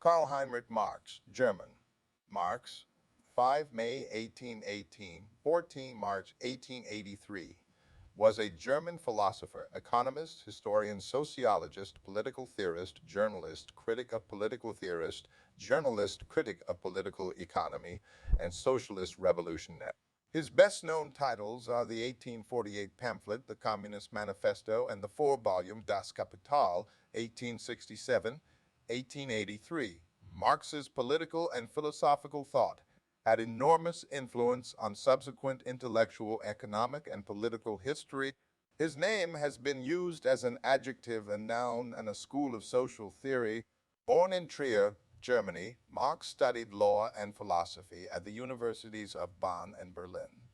Karl Heinrich Marx, German. Marx, 5 May 1818, 14 March 1883, was a German philosopher, economist, historian, sociologist, political theorist, journalist, critic of political theorist, journalist, critic of political economy, and socialist revolutionary. His best-known titles are the 1848 pamphlet, The Communist Manifesto, and the four-volume Das Kapital, 1867, 1883. Marx's political and philosophical thought had enormous influence on subsequent intellectual, economic, and political history. His name has been used as an adjective, a noun, and a school of social theory. Born in Trier, Germany, Marx studied law and philosophy at the universities of Bonn and Berlin.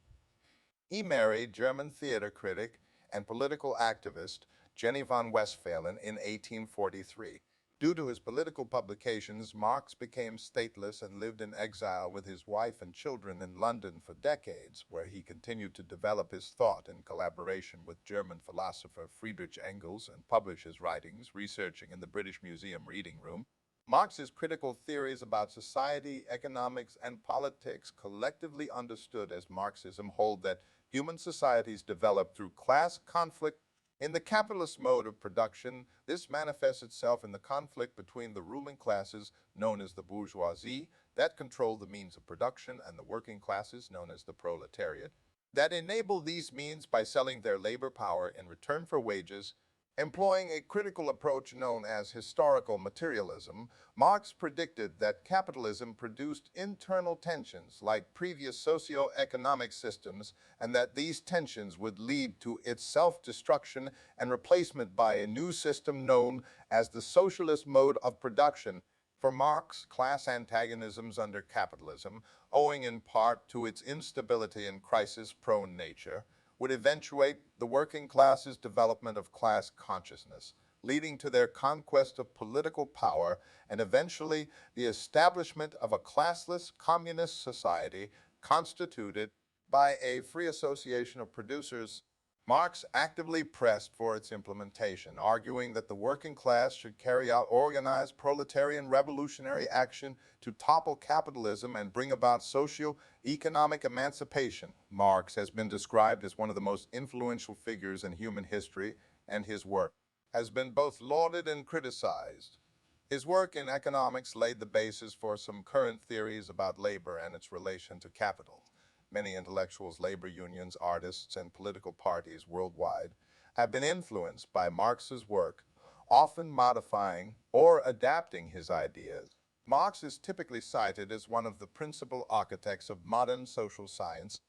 He married German theater critic and political activist Jenny von Westphalen in 1843. Due to his political publications, Marx became stateless and lived in exile with his wife and children in London for decades, where he continued to develop his thought in collaboration with German philosopher Friedrich Engels and publish his writings, researching in the British Museum Reading Room. Marx's critical theories about society, economics, and politics, collectively understood as Marxism, hold that human societies develop through class conflict. In the capitalist mode of production, this manifests itself in the conflict between the ruling classes, known as the bourgeoisie, that control the means of production, and the working classes, known as the proletariat, that enable these means by selling their labor power in return for wages. Employing a critical approach known as historical materialism, Marx predicted that capitalism produced internal tensions like previous socio-economic systems, and that these tensions would lead to its self-destruction and replacement by a new system known as the socialist mode of production. For Marx, class antagonisms under capitalism, owing in part to its instability and crisis-prone nature, would eventuate the working class's development of class consciousness, leading to their conquest of political power and eventually the establishment of a classless communist society constituted by a free association of producers. Marx actively pressed for its implementation, arguing that the working class should carry out organized proletarian revolutionary action to topple capitalism and bring about socio-economic emancipation. Marx has been described as one of the most influential figures in human history, and his work has been both lauded and criticized. His work in economics laid the basis for some current theories about labor and its relation to capital. Many intellectuals, labor unions, artists, and political parties worldwide have been influenced by Marx's work, often modifying or adapting his ideas. Marx is typically cited as one of the principal architects of modern social science.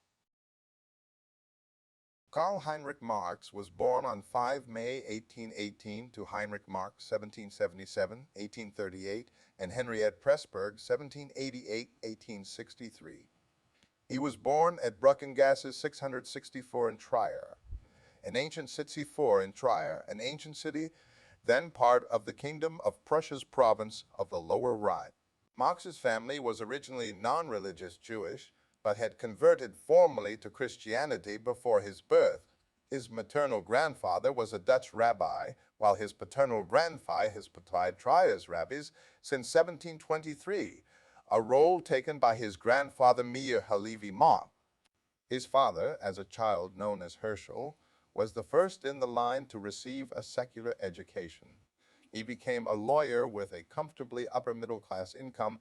Karl Heinrich Marx was born on 5 May 1818 to Heinrich Marx 1777-1838 and Henriette Pressburg 1788-1863. He was born at Bruckengasse 664 in Trier, an ancient city then part of the Kingdom of Prussia's province of the Lower Rhine. Marx's family was originally non-religious Jewish, but had converted formally to Christianity before his birth. His maternal grandfather was a Dutch rabbi, while his paternal grandfather has supplied Trier's rabbis since 1723, a role taken by his grandfather Meir Halevi Marx. His father, as a child known as Herschel, was the first in the line to receive a secular education. He became a lawyer with a comfortably upper-middle-class income,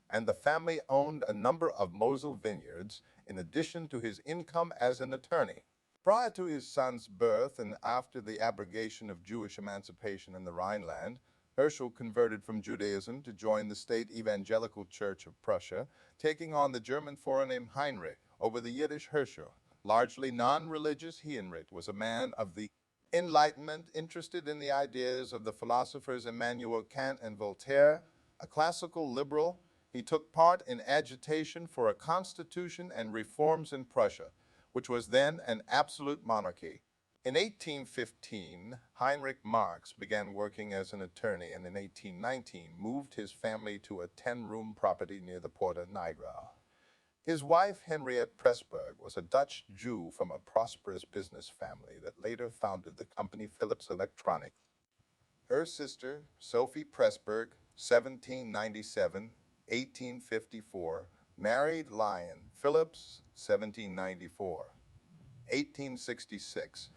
and the family owned a number of Mosel vineyards in addition to his income as an attorney. Prior to his son's birth and after the abrogation of Jewish emancipation in the Rhineland, Herschel converted from Judaism to join the State Evangelical Church of Prussia, taking on the German forename Heinrich over the Yiddish Herschel. Largely non-religious, Heinrich was a man of the Enlightenment, interested in the ideas of the philosophers Immanuel Kant and Voltaire. A classical liberal, he took part in agitation for a constitution and reforms in Prussia, which was then an absolute monarchy. In 1815, Heinrich Marx began working as an attorney and in 1819 moved his family to a 10-room property near the Porta Nigra. His wife, Henriette Pressburg, was a Dutch Jew from a prosperous business family that later founded the company Philips Electronics. Her sister, Sophie Pressburg, 1797, 1854, married Lyon Phillips, 1794, 1866,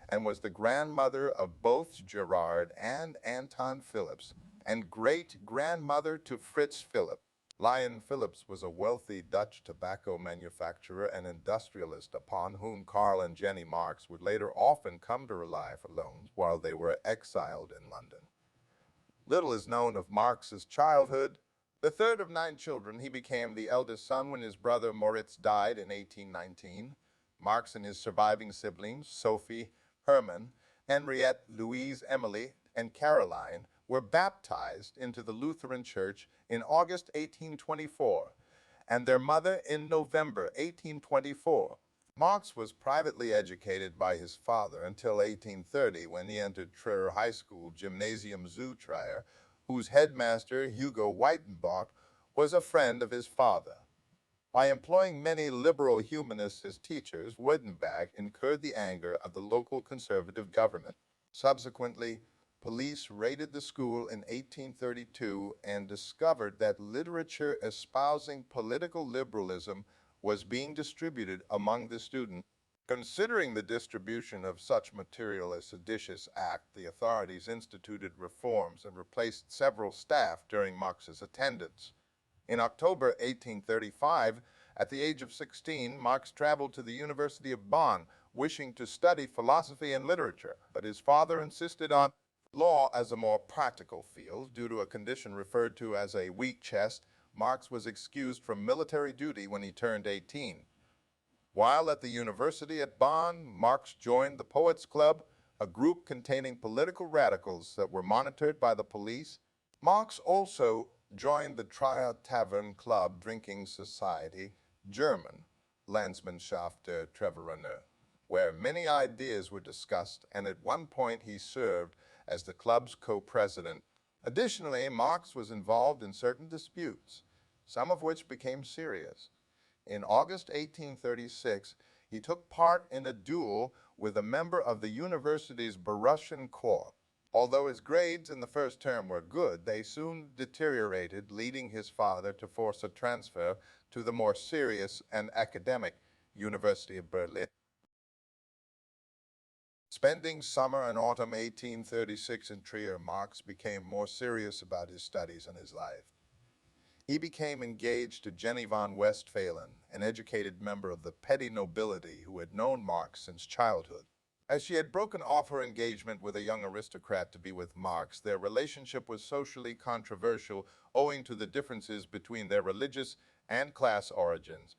and was the grandmother of both Gerard and Anton Phillips, and great-grandmother to Fritz Philipp. Lyon Phillips was a wealthy Dutch tobacco manufacturer and industrialist upon whom Karl and Jenny Marx would later often come to rely for loans while they were exiled in London. Little is known of Marx's childhood. The third of 9 children, he became the eldest son when his brother Moritz died in 1819. Marx and his surviving siblings, Sophie, Hermann, Henriette, Louise, Emily, and Caroline, were baptized into the Lutheran Church in August 1824, and their mother in November 1824. Marx was privately educated by his father until 1830, when he entered Trier High School Gymnasium zu Trier, whose headmaster, Hugo Weitenbach, was a friend of his father. By employing many liberal humanists as teachers, Weidenbach incurred the anger of the local conservative government. Subsequently, police raided the school in 1832 and discovered that literature espousing political liberalism was being distributed among the students. Considering the distribution of such material a seditious act, the authorities instituted reforms and replaced several staff during Marx's attendance. In October 1835, at the age of 16, Marx traveled to the University of Bonn, wishing to study philosophy and literature, but his father insisted on law as a more practical field. Due to a condition referred to as a weak chest, Marx was excused from military duty when he turned 18. While at the university at Bonn, Marx joined the Poets Club, a group containing political radicals that were monitored by the police. Marx also joined the Trier Tavern Club drinking society, German, Landsmannschaft der Trevereiner, where many ideas were discussed, and at one point he served as the club's co-president. Additionally, Marx was involved in certain disputes, some of which became serious. In August 1836, he took part in a duel with a member of the university's Borussian Corps. Although his grades in the first term were good, they soon deteriorated, leading his father to force a transfer to the more serious and academic University of Berlin. Spending summer and autumn 1836 in Trier, Marx became more serious about his studies and his life. He became engaged to Jenny von Westphalen, an educated member of the petty nobility who had known Marx since childhood. As she had broken off her engagement with a young aristocrat to be with Marx, their relationship was socially controversial owing to the differences between their religious and class origins.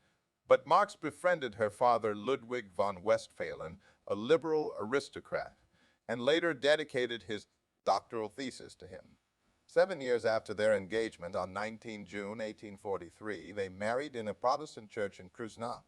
But Marx befriended her father, Ludwig von Westphalen, a liberal aristocrat, and later dedicated his doctoral thesis to him. 7 years after their engagement, on 19 June 1843, they married in a Protestant church in Kreuznach.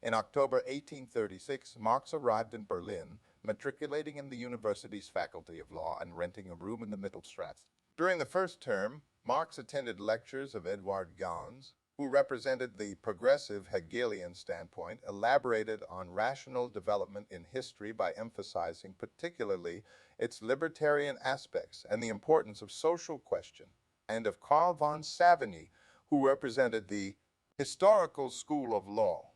In October 1836, Marx arrived in Berlin, matriculating in the university's faculty of law and renting a room in the Mittelstrasse. During the first term, Marx attended lectures of Eduard Gans, who represented the progressive Hegelian standpoint, elaborated on rational development in history by emphasizing particularly its libertarian aspects and the importance of social question, and of Karl von Savigny, who represented the historical school of law.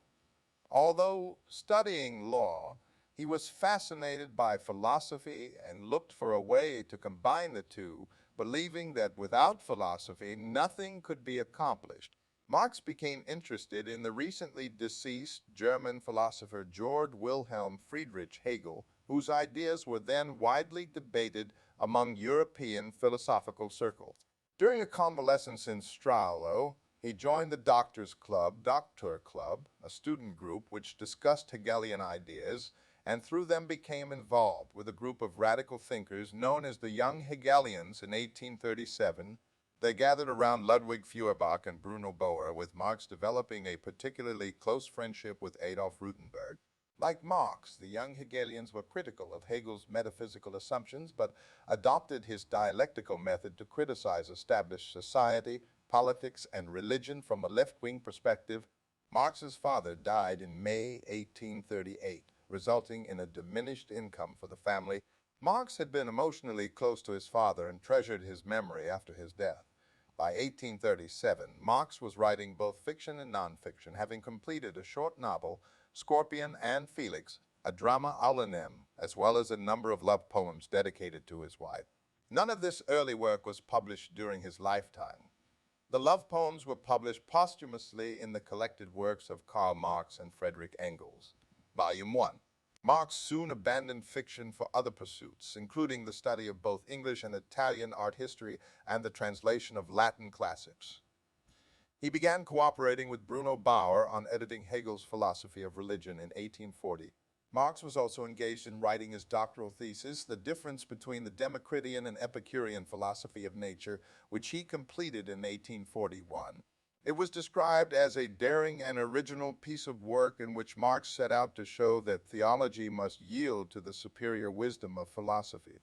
Although studying law, he was fascinated by philosophy and looked for a way to combine the two, believing that without philosophy, nothing could be accomplished. Marx became interested in the recently deceased German philosopher Georg Wilhelm Friedrich Hegel, whose ideas were then widely debated among European philosophical circles. During a convalescence in Strahlo, he joined the Doctor Club, a student group which discussed Hegelian ideas, and through them became involved with a group of radical thinkers known as the Young Hegelians in 1837. They gathered around Ludwig Feuerbach and Bruno Bauer, with Marx developing a particularly close friendship with Adolf Rutenberg. Like Marx, the Young Hegelians were critical of Hegel's metaphysical assumptions, but adopted his dialectical method to criticize established society, politics, and religion from a left-wing perspective. Marx's father died in May 1838, resulting in a diminished income for the family. Marx had been emotionally close to his father and treasured his memory after his death. By 1837, Marx was writing both fiction and nonfiction, having completed a short novel, Scorpion and Felix, a drama à l'anime, as well as a number of love poems dedicated to his wife. None of this early work was published during his lifetime. The love poems were published posthumously in the collected works of Karl Marx and Friedrich Engels. Volume 1. Marx soon abandoned fiction for other pursuits, including the study of both English and Italian art history and the translation of Latin classics. He began cooperating with Bruno Bauer on editing Hegel's Philosophy of Religion in 1840. Marx was also engaged in writing his doctoral thesis, The Difference Between the Democritean and Epicurean Philosophy of Nature, which he completed in 1841. It was described as a daring and original piece of work in which Marx set out to show that theology must yield to the superior wisdom of philosophy.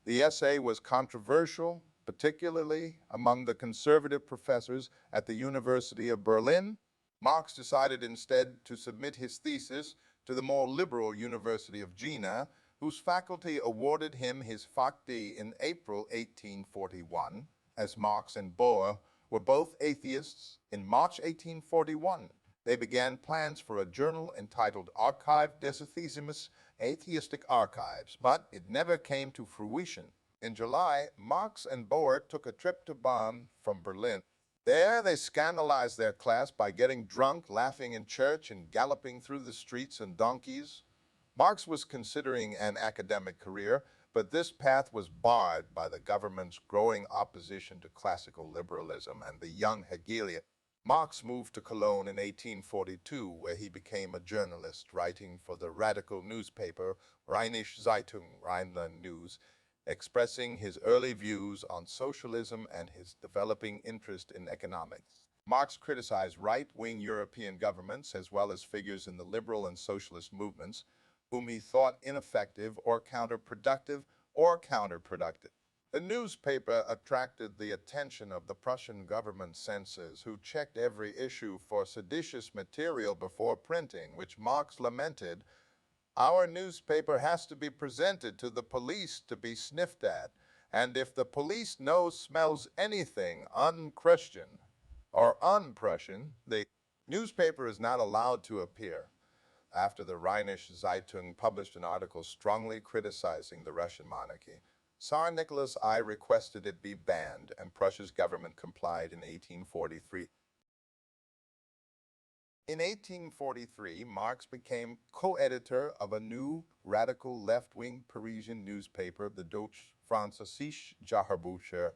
The essay was controversial, particularly among the conservative professors at the University of Berlin. Marx decided instead to submit his thesis to the more liberal University of Jena, whose faculty awarded him his Facti in April 1841, as Marx and Bohr were both atheists. In March 1841, they began plans for a journal entitled Archive des Atheismus, Atheistic Archives, but it never came to fruition. In July, Marx and Bohr took a trip to Bonn from Berlin. There, they scandalized their class by getting drunk, laughing in church, and galloping through the streets on donkeys. Marx was considering an academic career, but this path was barred by the government's growing opposition to classical liberalism and the young Hegelian. Marx moved to Cologne in 1842, where he became a journalist, writing for the radical newspaper Rheinische Zeitung, Rhineland News, expressing his early views on socialism and his developing interest in economics. Marx criticized right-wing European governments as well as figures in the liberal and socialist movements, whom he thought ineffective or counterproductive. The newspaper attracted the attention of the Prussian government censors, who checked every issue for seditious material before printing, which Marx lamented. Our newspaper has to be presented to the police to be sniffed at, and if the police smells anything un-Christian or un-Prussian, the newspaper is not allowed to appear. After the Rheinische Zeitung published an article strongly criticizing the Russian monarchy, Tsar Nicholas I requested it be banned, and Prussia's government complied in 1843. In 1843, Marx became co-editor of a new radical left-wing Parisian newspaper, the Deutsche Französische Jahrbuch,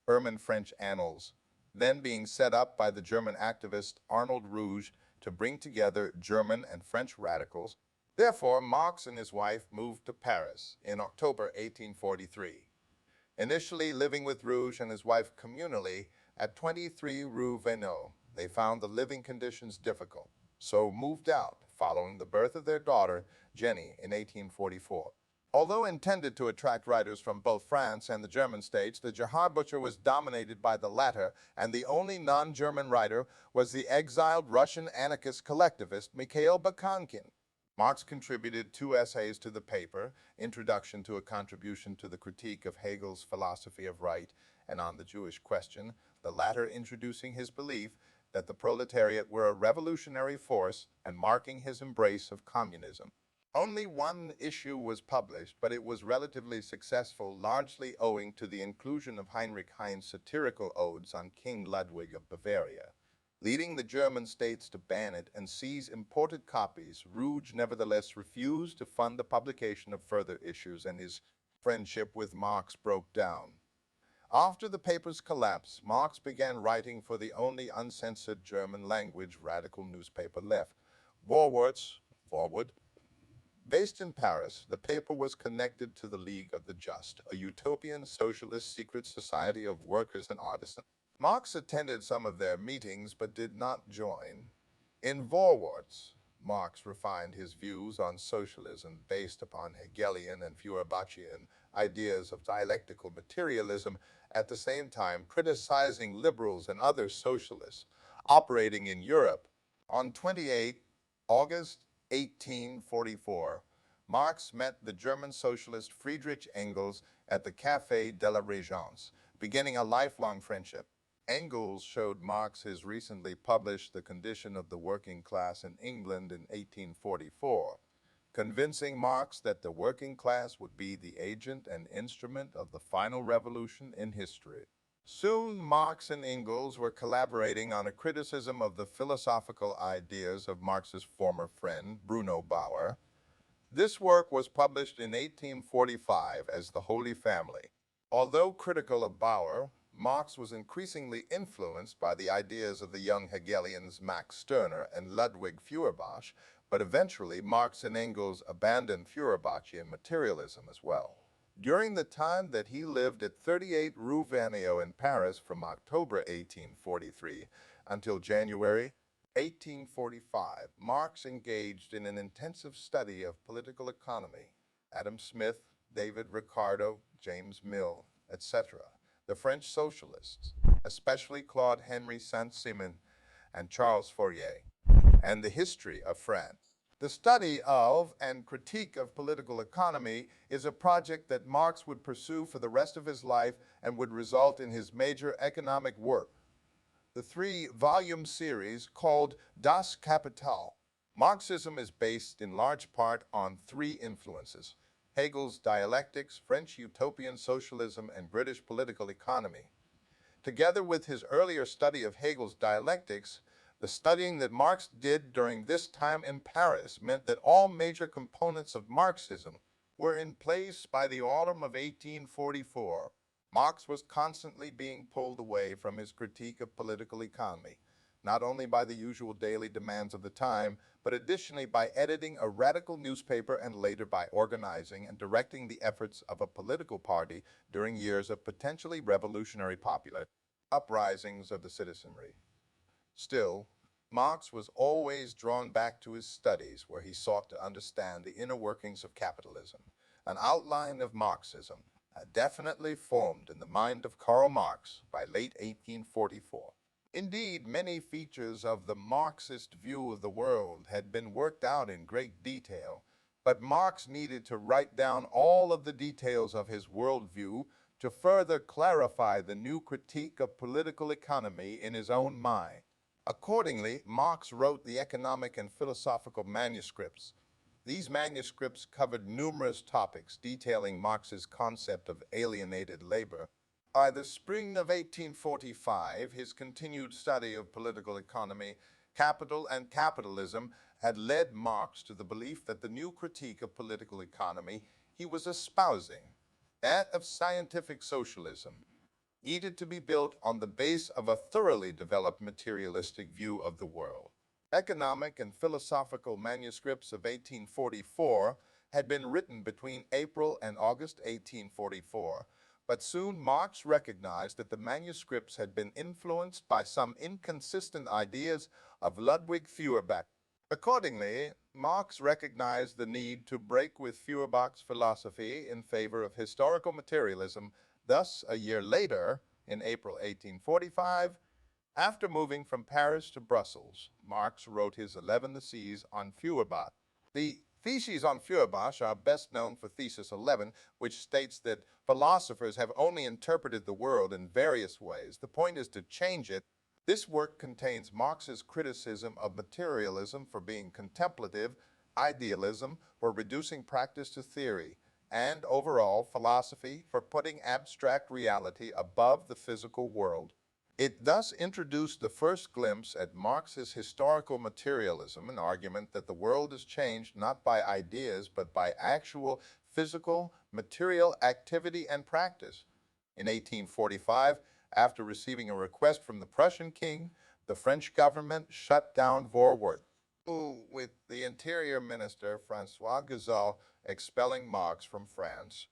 German French Annals, then being set up by the German activist Arnold Rouge to bring together German and French radicals. Therefore, Marx and his wife moved to Paris in October 1843, initially living with Rouge and his wife communally at 23 Rue Vaneau. They found the living conditions difficult, so moved out following the birth of their daughter, Jenny, in 1844. Although intended to attract writers from both France and the German states, the Jahrbuch was dominated by the latter, and the only non-German writer was the exiled Russian anarchist collectivist Mikhail Bakhtin. Marx contributed 2 essays to the paper, Introduction to a Contribution to the Critique of Hegel's Philosophy of Right and on the Jewish Question, the latter introducing his belief that the proletariat were a revolutionary force and marking his embrace of communism. Only 1 issue was published, but it was relatively successful, largely owing to the inclusion of Heinrich Heine's satirical odes on King Ludwig of Bavaria. Leading the German states to ban it and seize imported copies, Rouge nevertheless refused to fund the publication of further issues, and his friendship with Marx broke down. After the paper's collapse, Marx began writing for the only uncensored German-language radical newspaper left, Forward. Based in Paris, the paper was connected to the League of the Just, a utopian socialist secret society of workers and artisans. Marx attended some of their meetings but did not join. In Vorwärts, Marx refined his views on socialism based upon Hegelian and Feuerbachian ideas of dialectical materialism, at the same time criticizing liberals and other socialists operating in Europe. On 28 August 1844, Marx met the German socialist Friedrich Engels at the Café de la Régence, beginning a lifelong friendship. Engels showed Marx his recently published The Condition of the Working Class in England in 1844, convincing Marx that the working class would be the agent and instrument of the final revolution in history. Soon, Marx and Engels were collaborating on a criticism of the philosophical ideas of Marx's former friend, Bruno Bauer. This work was published in 1845 as The Holy Family. Although critical of Bauer, Marx was increasingly influenced by the ideas of the young Hegelians Max Stirner and Ludwig Feuerbach, but eventually Marx and Engels abandoned Feuerbachian materialism as well. During the time that he lived at 38 Rue Vanneau in Paris from October 1843 until January 1845, Marx engaged in an intensive study of political economy. Adam Smith, David Ricardo, James Mill, etc., the French socialists, especially Claude Henry Saint-Simon and Charles Fourier, and the history of France. The study of and critique of political economy is a project that Marx would pursue for the rest of his life and would result in his major economic work, the three-volume series called Das Kapital. Marxism is based in large part on three influences: Hegel's dialectics, French utopian socialism, and British political economy. Together with his earlier study of Hegel's dialectics, the studying that Marx did during this time in Paris meant that all major components of Marxism were in place by the autumn of 1844. Marx was constantly being pulled away from his critique of political economy, not only by the usual daily demands of the time, but additionally by editing a radical newspaper and later by organizing and directing the efforts of a political party during years of potentially revolutionary popular uprisings of the citizenry. Still, Marx was always drawn back to his studies, where he sought to understand the inner workings of capitalism. An outline of Marxism had definitely formed in the mind of Karl Marx by late 1844. Indeed, many features of the Marxist view of the world had been worked out in great detail, but Marx needed to write down all of the details of his worldview to further clarify the new critique of political economy in his own mind. Accordingly, Marx wrote the economic and philosophical manuscripts. These manuscripts covered numerous topics detailing Marx's concept of alienated labor. By the spring of 1845, his continued study of political economy, capital, and capitalism had led Marx to the belief that the new critique of political economy he was espousing, that of scientific socialism, needed to be built on the base of a thoroughly developed materialistic view of the world. Economic and philosophical manuscripts of 1844 had been written between April and August 1844, but soon Marx recognized that the manuscripts had been influenced by some inconsistent ideas of Ludwig Feuerbach. Accordingly, Marx recognized the need to break with Feuerbach's philosophy in favor of historical materialism. Thus, a year later, in April 1845, after moving from Paris to Brussels, Marx wrote his 11 Theses on Feuerbach. The Theses on Feuerbach are best known for Thesis 11, which states that philosophers have only interpreted the world in various ways. The point is to change it. This work contains Marx's criticism of materialism for being contemplative, idealism for reducing practice to theory, and overall philosophy for putting abstract reality above the physical world. It thus introduced the first glimpse at Marx's historical materialism, an argument that the world is changed not by ideas but by actual physical, material activity and practice. In 1845, after receiving a request from the Prussian king, the French government shut down Vorwerk, with the Interior Minister François Gazal expelling Marx from France.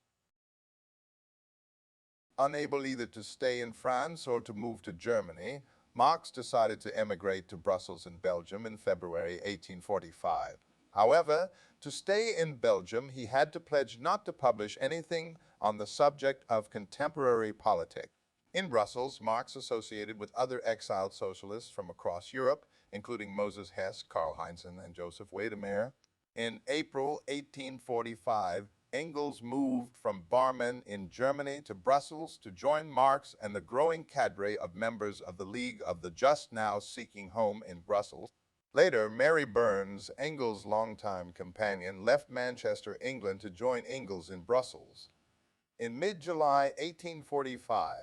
Unable either to stay in France or to move to Germany, Marx decided to emigrate to Brussels in Belgium in February 1845. However, to stay in Belgium, he had to pledge not to publish anything on the subject of contemporary politics. In Brussels, Marx associated with other exiled socialists from across Europe, including Moses Hess, Karl Heinrich, and Joseph Weydemeyer. In April 1845, Engels moved from Barmen in Germany to Brussels to join Marx and the growing cadre of members of the League of the Just Now Seeking Home in Brussels. Later, Mary Burns, Engels' longtime companion, left Manchester, England to join Engels in Brussels. In mid-July 1845,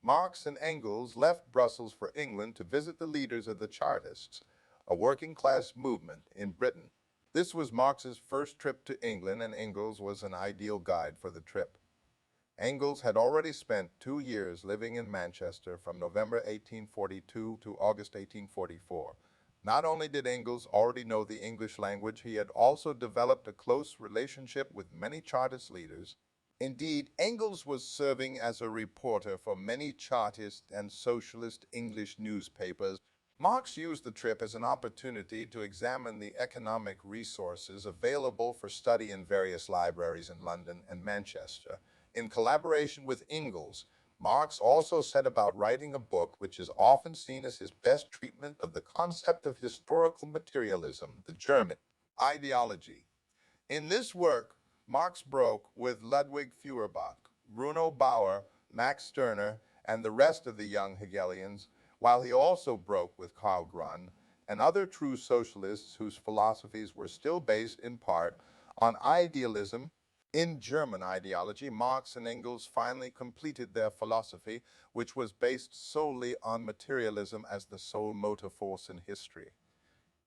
Marx and Engels left Brussels for England to visit the leaders of the Chartists, a working-class movement in Britain. This was Marx's first trip to England, and Engels was an ideal guide for the trip. Engels had already spent 2 years living in Manchester from November 1842 to August 1844. Not only did Engels already know the English language, he had also developed a close relationship with many Chartist leaders. Indeed, Engels was serving as a reporter for many Chartist and socialist English newspapers. Marx used the trip as an opportunity to examine the economic resources available for study in various libraries in London and Manchester. In collaboration with Engels, Marx also set about writing a book which is often seen as his best treatment of the concept of historical materialism, the German ideology. In this work, Marx broke with Ludwig Feuerbach, Bruno Bauer, Max Stirner, and the rest of the young Hegelians, while he also broke with Karl Grun and other true socialists whose philosophies were still based in part on idealism. In German ideology, Marx and Engels finally completed their philosophy, which was based solely on materialism as the sole motive force in history.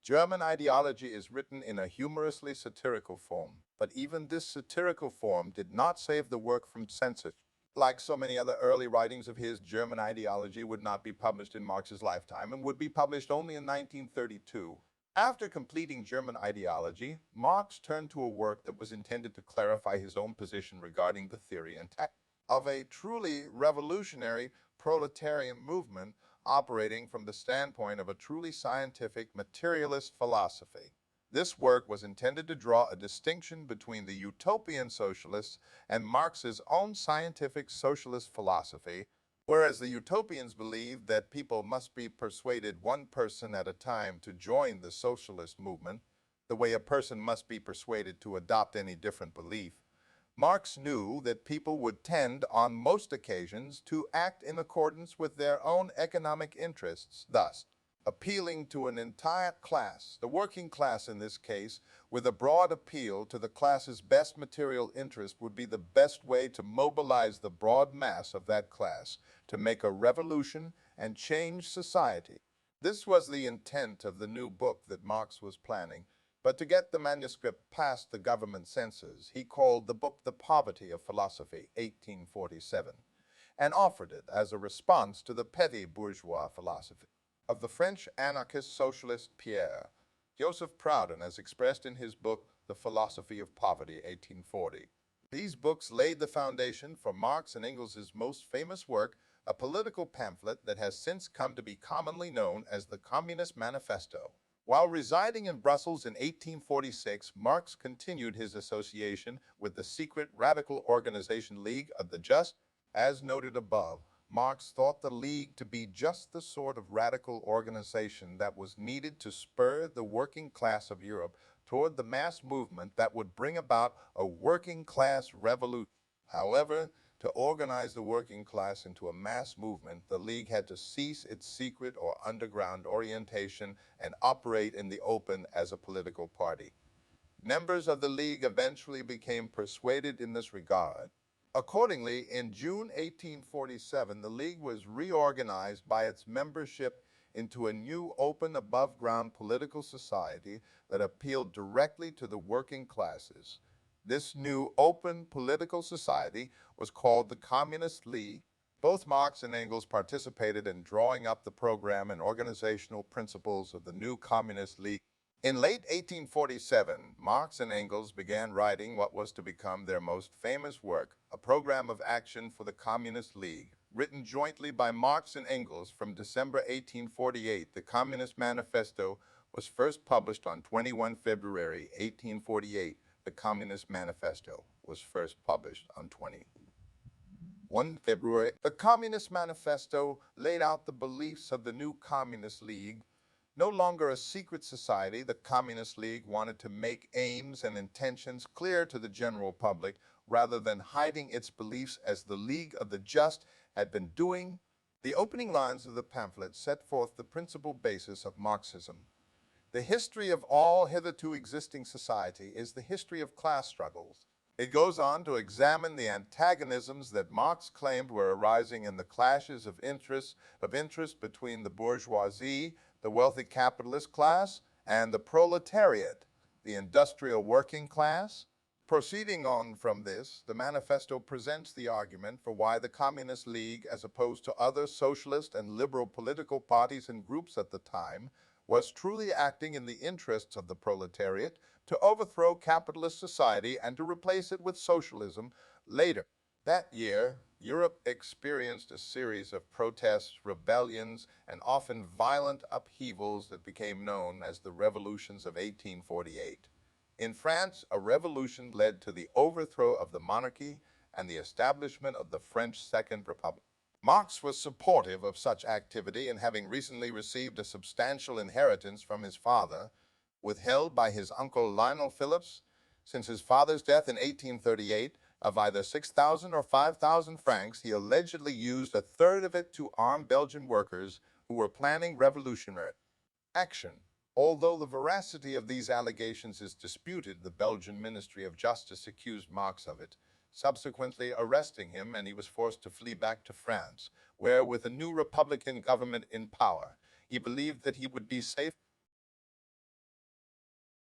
German ideology is written in a humorously satirical form, but even this satirical form did not save the work from censorship. Like so many other early writings of his, German ideology would not be published in Marx's lifetime and would be published only in 1932. After completing German ideology, Marx turned to a work that was intended to clarify his own position regarding the theory and tactics of a truly revolutionary proletarian movement operating from the standpoint of a truly scientific materialist philosophy. This work was intended to draw a distinction between the utopian socialists and Marx's own scientific socialist philosophy. Whereas the utopians believed that people must be persuaded one person at a time to join the socialist movement, the way a person must be persuaded to adopt any different belief, Marx knew that people would tend, on most occasions, to act in accordance with their own economic interests, thus appealing to an entire class, the working class in this case, with a broad appeal to the class's best material interest would be the best way to mobilize the broad mass of that class to make a revolution and change society. This was the intent of the new book that Marx was planning, but to get the manuscript past the government censors, he called the book The Poverty of Philosophy, 1847, and offered it as a response to the petty bourgeois philosophy of the French anarchist socialist Pierre Joseph Proudhon, as expressed in his book The Philosophy of Poverty, 1840. These books laid the foundation for Marx and Engels' most famous work, a political pamphlet that has since come to be commonly known as the Communist Manifesto. While residing in Brussels in 1846, Marx continued his association with the secret radical organization League of the Just. As noted above, Marx thought the League to be just the sort of radical organization that was needed to spur the working class of Europe toward the mass movement that would bring about a working class revolution. However, to organize the working class into a mass movement, the League had to cease its secret or underground orientation and operate in the open as a political party. Members of the League eventually became persuaded in this regard. Accordingly, in June 1847, the League was reorganized by its membership into a new open above-ground political society that appealed directly to the working classes. This new open political society was called the Communist League. Both Marx and Engels participated in drawing up the program and organizational principles of the new Communist League. In late 1847, Marx and Engels began writing what was to become their most famous work, a program of action for the Communist League. Written jointly by Marx and Engels from December 1848, the Communist Manifesto was first published on 21 February 1848. The Communist Manifesto was first published on 21 February. The Communist Manifesto laid out the beliefs of the new Communist League. No longer a secret society, the Communist League wanted to make aims and intentions clear to the general public rather than hiding its beliefs as the League of the Just had been doing. The opening lines of the pamphlet set forth the principal basis of Marxism. The history of all hitherto existing society is the history of class struggles. It goes on to examine the antagonisms that Marx claimed were arising in the clashes of interest between the bourgeoisie, the wealthy capitalist class, and the proletariat, the industrial working class. Proceeding on from this, the manifesto presents the argument for why the Communist League, as opposed to other socialist and liberal political parties and groups at the time, was truly acting in the interests of the proletariat to overthrow capitalist society and to replace it with socialism later. That year, Europe experienced a series of protests, rebellions, and often violent upheavals that became known as the revolutions of 1848. In France, a revolution led to the overthrow of the monarchy and the establishment of the French Second Republic. Marx was supportive of such activity and having recently received a substantial inheritance from his father, withheld by his uncle Lionel Phillips, since his father's death in 1838, of either 6,000 or 5,000 francs, he allegedly used a third of it to arm Belgian workers who were planning revolutionary action. Although the veracity of these allegations is disputed, the Belgian Ministry of Justice accused Marx of it, subsequently arresting him, and he was forced to flee back to France, where, with a new Republican government in power, he believed that he would be safe.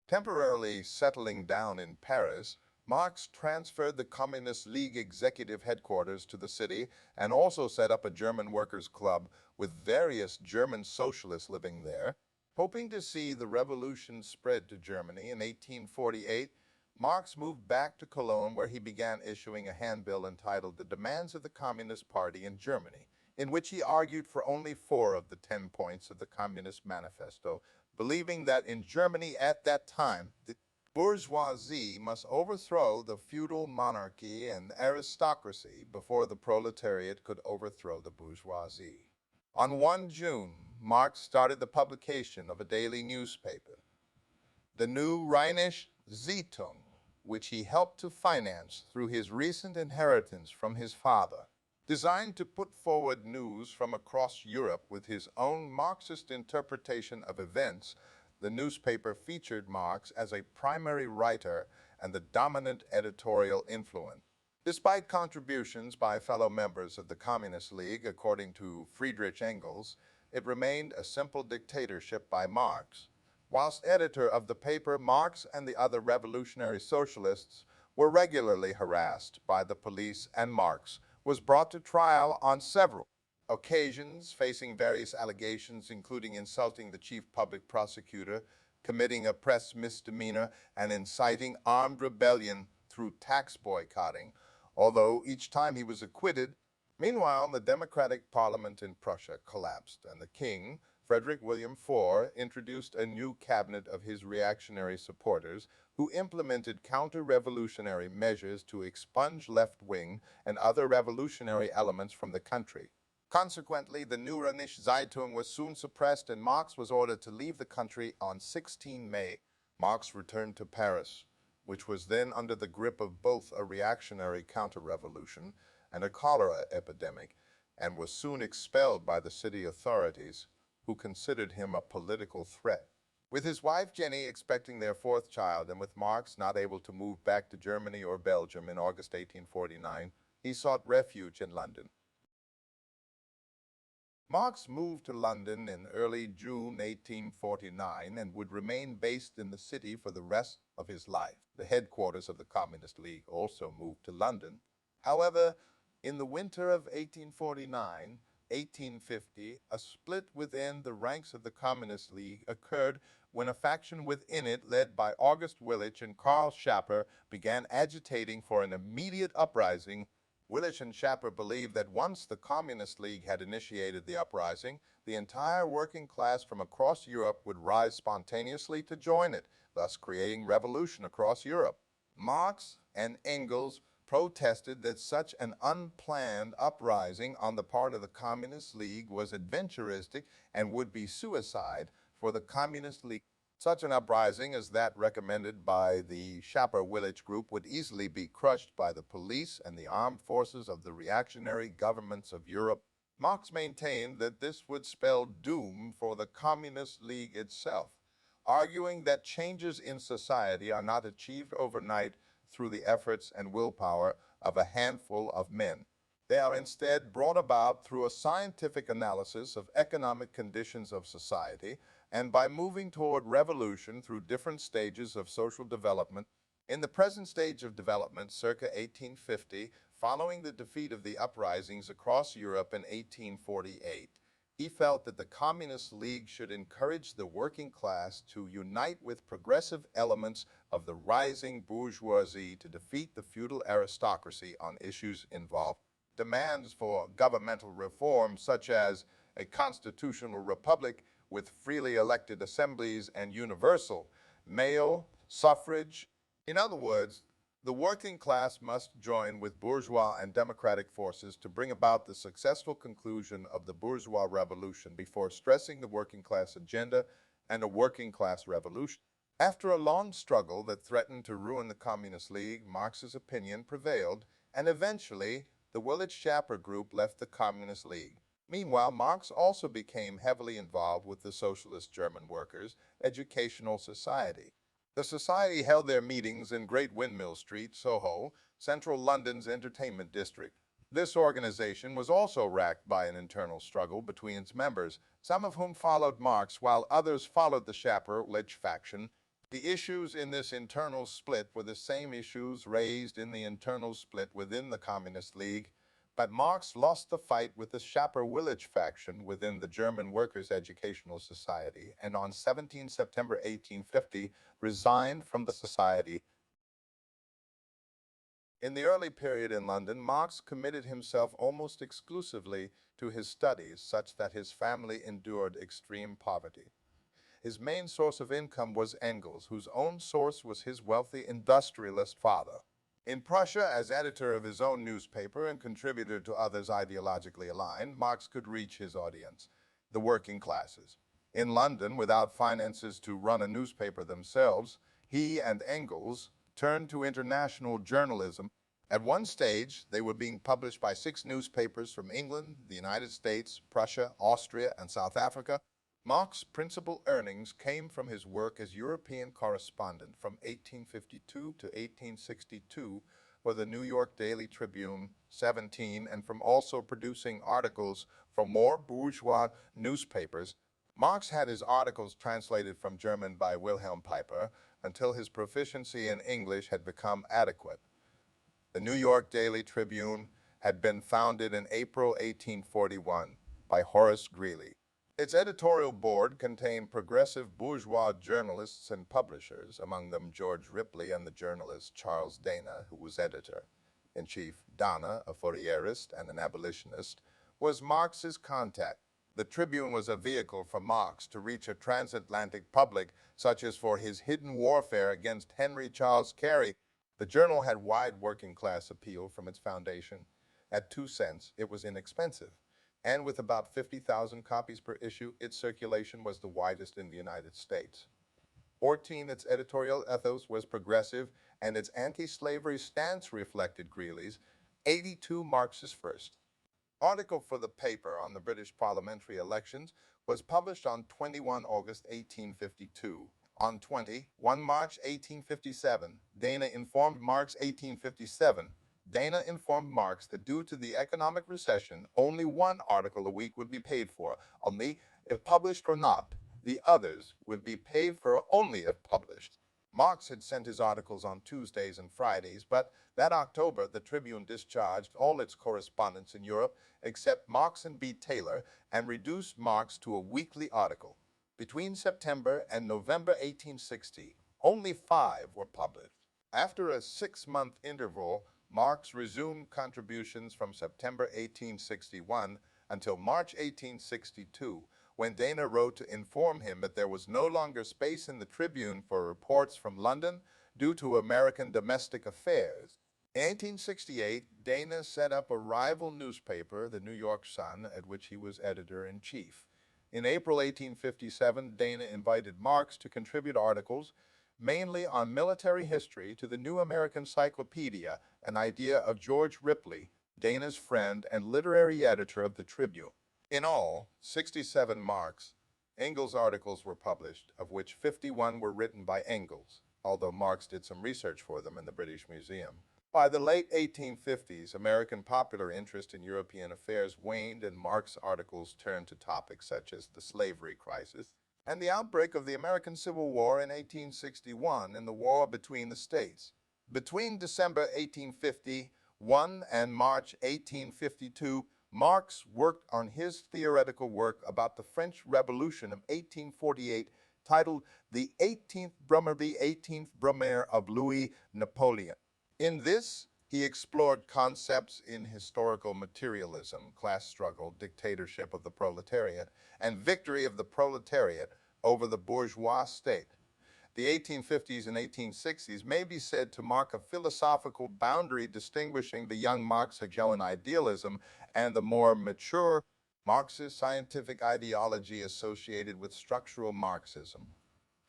Temporarily settling down in Paris, Marx transferred the Communist League executive headquarters to the city and also set up a German workers' club with various German socialists living there. Hoping to see the revolution spread to Germany in 1848, Marx moved back to Cologne, where he began issuing a handbill entitled The Demands of the Communist Party in Germany, in which he argued for only 4 of the 10 points of the Communist Manifesto, believing that in Germany at that time, the bourgeoisie must overthrow the feudal monarchy and aristocracy before the proletariat could overthrow the bourgeoisie. On 1 June, Marx started the publication of a daily newspaper, the New Rheinische Zeitung, which he helped to finance through his recent inheritance from his father. Designed to put forward news from across Europe with his own Marxist interpretation of events, the newspaper featured Marx as a primary writer and the dominant editorial influence. Despite contributions by fellow members of the Communist League, according to Friedrich Engels, it remained a simple dictatorship by Marx. Whilst editor of the paper, Marx and the other revolutionary socialists were regularly harassed by the police, and Marx was brought to trial on several occasions, facing various allegations, including insulting the chief public prosecutor, committing a press misdemeanor, and inciting armed rebellion through tax boycotting, although each time he was acquitted. Meanwhile, the democratic parliament in Prussia collapsed, and the king, Frederick William IV, introduced a new cabinet of his reactionary supporters who implemented counter-revolutionary measures to expunge left-wing and other revolutionary elements from the country. Consequently, the New Rheinische Zeitung was soon suppressed and Marx was ordered to leave the country on 16 May. Marx returned to Paris, which was then under the grip of both a reactionary counter-revolution and a cholera epidemic, and was soon expelled by the city authorities, who considered him a political threat. With his wife Jenny expecting their 4th child, and with Marx not able to move back to Germany or Belgium in August 1849, he sought refuge in London. Marx moved to London in early June 1849 and would remain based in the city for the rest of his life. The headquarters of the Communist League also moved to London. However, in the winter of 1849-1850, a split within the ranks of the Communist League occurred when a faction within it, led by August Willich and Karl Schapper, began agitating for an immediate uprising. Willich and Schapper believed that once the Communist League had initiated the uprising, the entire working class from across Europe would rise spontaneously to join it, thus creating revolution across Europe. Marx and Engels protested that such an unplanned uprising on the part of the Communist League was adventuristic and would be suicide for the Communist League. Such an uprising as that recommended by the Schapper-Willich group would easily be crushed by the police and the armed forces of the reactionary governments of Europe. Marx maintained that this would spell doom for the Communist League itself, arguing that changes in society are not achieved overnight through the efforts and willpower of a handful of men. They are instead brought about through a scientific analysis of economic conditions of society and by moving toward revolution through different stages of social development. In the present stage of development, circa 1850, following the defeat of the uprisings across Europe in 1848, he felt that the Communist League should encourage the working class to unite with progressive elements of the rising bourgeoisie to defeat the feudal aristocracy on issues involved. Demands for governmental reform, such as a constitutional republic with freely elected assemblies and universal male suffrage. In other words, the working class must join with bourgeois and democratic forces to bring about the successful conclusion of the bourgeois revolution before stressing the working class agenda and a working class revolution. After a long struggle that threatened to ruin the Communist League, Marx's opinion prevailed, and eventually the Willich-Schapper group left the Communist League. Meanwhile, Marx also became heavily involved with the Socialist German Workers' Educational Society. The society held their meetings in Great Windmill Street, Soho, central London's entertainment district. This organization was also racked by an internal struggle between its members, some of whom followed Marx while others followed the Schapper-Willich faction. The issues in this internal split were the same issues raised in the internal split within the Communist League, but Marx lost the fight with the Schapper-Willich faction within the German Workers' Educational Society, and on 17 September 1850 resigned from the society. In the early period in London, Marx committed himself almost exclusively to his studies, such that his family endured extreme poverty. His main source of income was Engels, whose own source was his wealthy industrialist father. In Prussia, as editor of his own newspaper and contributor to others ideologically aligned, Marx could reach his audience, the working classes. In London, without finances to run a newspaper themselves, he and Engels turned to international journalism. At one stage, they were being published by 6 newspapers from England, the United States, Prussia, Austria, and South Africa. Marx's principal earnings came from his work as European correspondent from 1852 to 1862 for the New York Daily Tribune, 17, and from also producing articles for more bourgeois newspapers. Marx had his articles translated from German by Wilhelm Peiper until his proficiency in English had become adequate. The New York Daily Tribune had been founded in April 1841 by Horace Greeley. Its editorial board contained progressive bourgeois journalists and publishers, among them George Ripley and the journalist Charles Dana, who was editor-in-chief. Dana, a Fourierist and an abolitionist, was Marx's contact. The Tribune was a vehicle for Marx to reach a transatlantic public, such as for his hidden warfare against Henry Charles Carey. The journal had wide working-class appeal from its foundation. At 2 cents, it was inexpensive, and with about 50,000 copies per issue, its circulation was the widest in the United States. 14, its editorial ethos was progressive, and its anti-slavery stance reflected Greeley's. 82, Marx's first article for the paper on the British parliamentary elections was published on 21 August 1852. On 21 March 1857, Dana informed Marx that due to the economic recession, only 1 article a week would be paid for, only if published or not. The others would be paid for only if published. Marx had sent his articles on Tuesdays and Fridays, but that October the Tribune discharged all its correspondents in Europe except Marx and B. Taylor and reduced Marx to a weekly article. Between September and November 1860, only 5 were published. After a 6-month interval, Marx resumed contributions from September 1861 until March 1862, when Dana wrote to inform him that there was no longer space in the Tribune for reports from London due to American domestic affairs. In 1868, Dana set up a rival newspaper, the New York Sun, at which he was editor-in-chief. In April 1857, Dana invited Marx to contribute articles mainly on military history to the New American Cyclopedia, an idea of George Ripley, Dana's friend and literary editor of the Tribune. In all, 67 Marx, Engels articles were published, of which 51 were written by Engels, although Marx did some research for them in the British Museum. By the late 1850s, American popular interest in European affairs waned and Marx articles turned to topics such as the slavery crisis and the outbreak of the American Civil War in 1861 and the war between the states. Between December 1851 and March 1852, Marx worked on his theoretical work about the French Revolution of 1848, titled The 18th Brumaire of Louis Napoleon. In this, he explored concepts in historical materialism, class struggle, dictatorship of the proletariat, and victory of the proletariat over the bourgeois state. The 1850s and 1860s may be said to mark a philosophical boundary distinguishing the young Marx Hegelian idealism and the more mature Marxist scientific ideology associated with structural Marxism.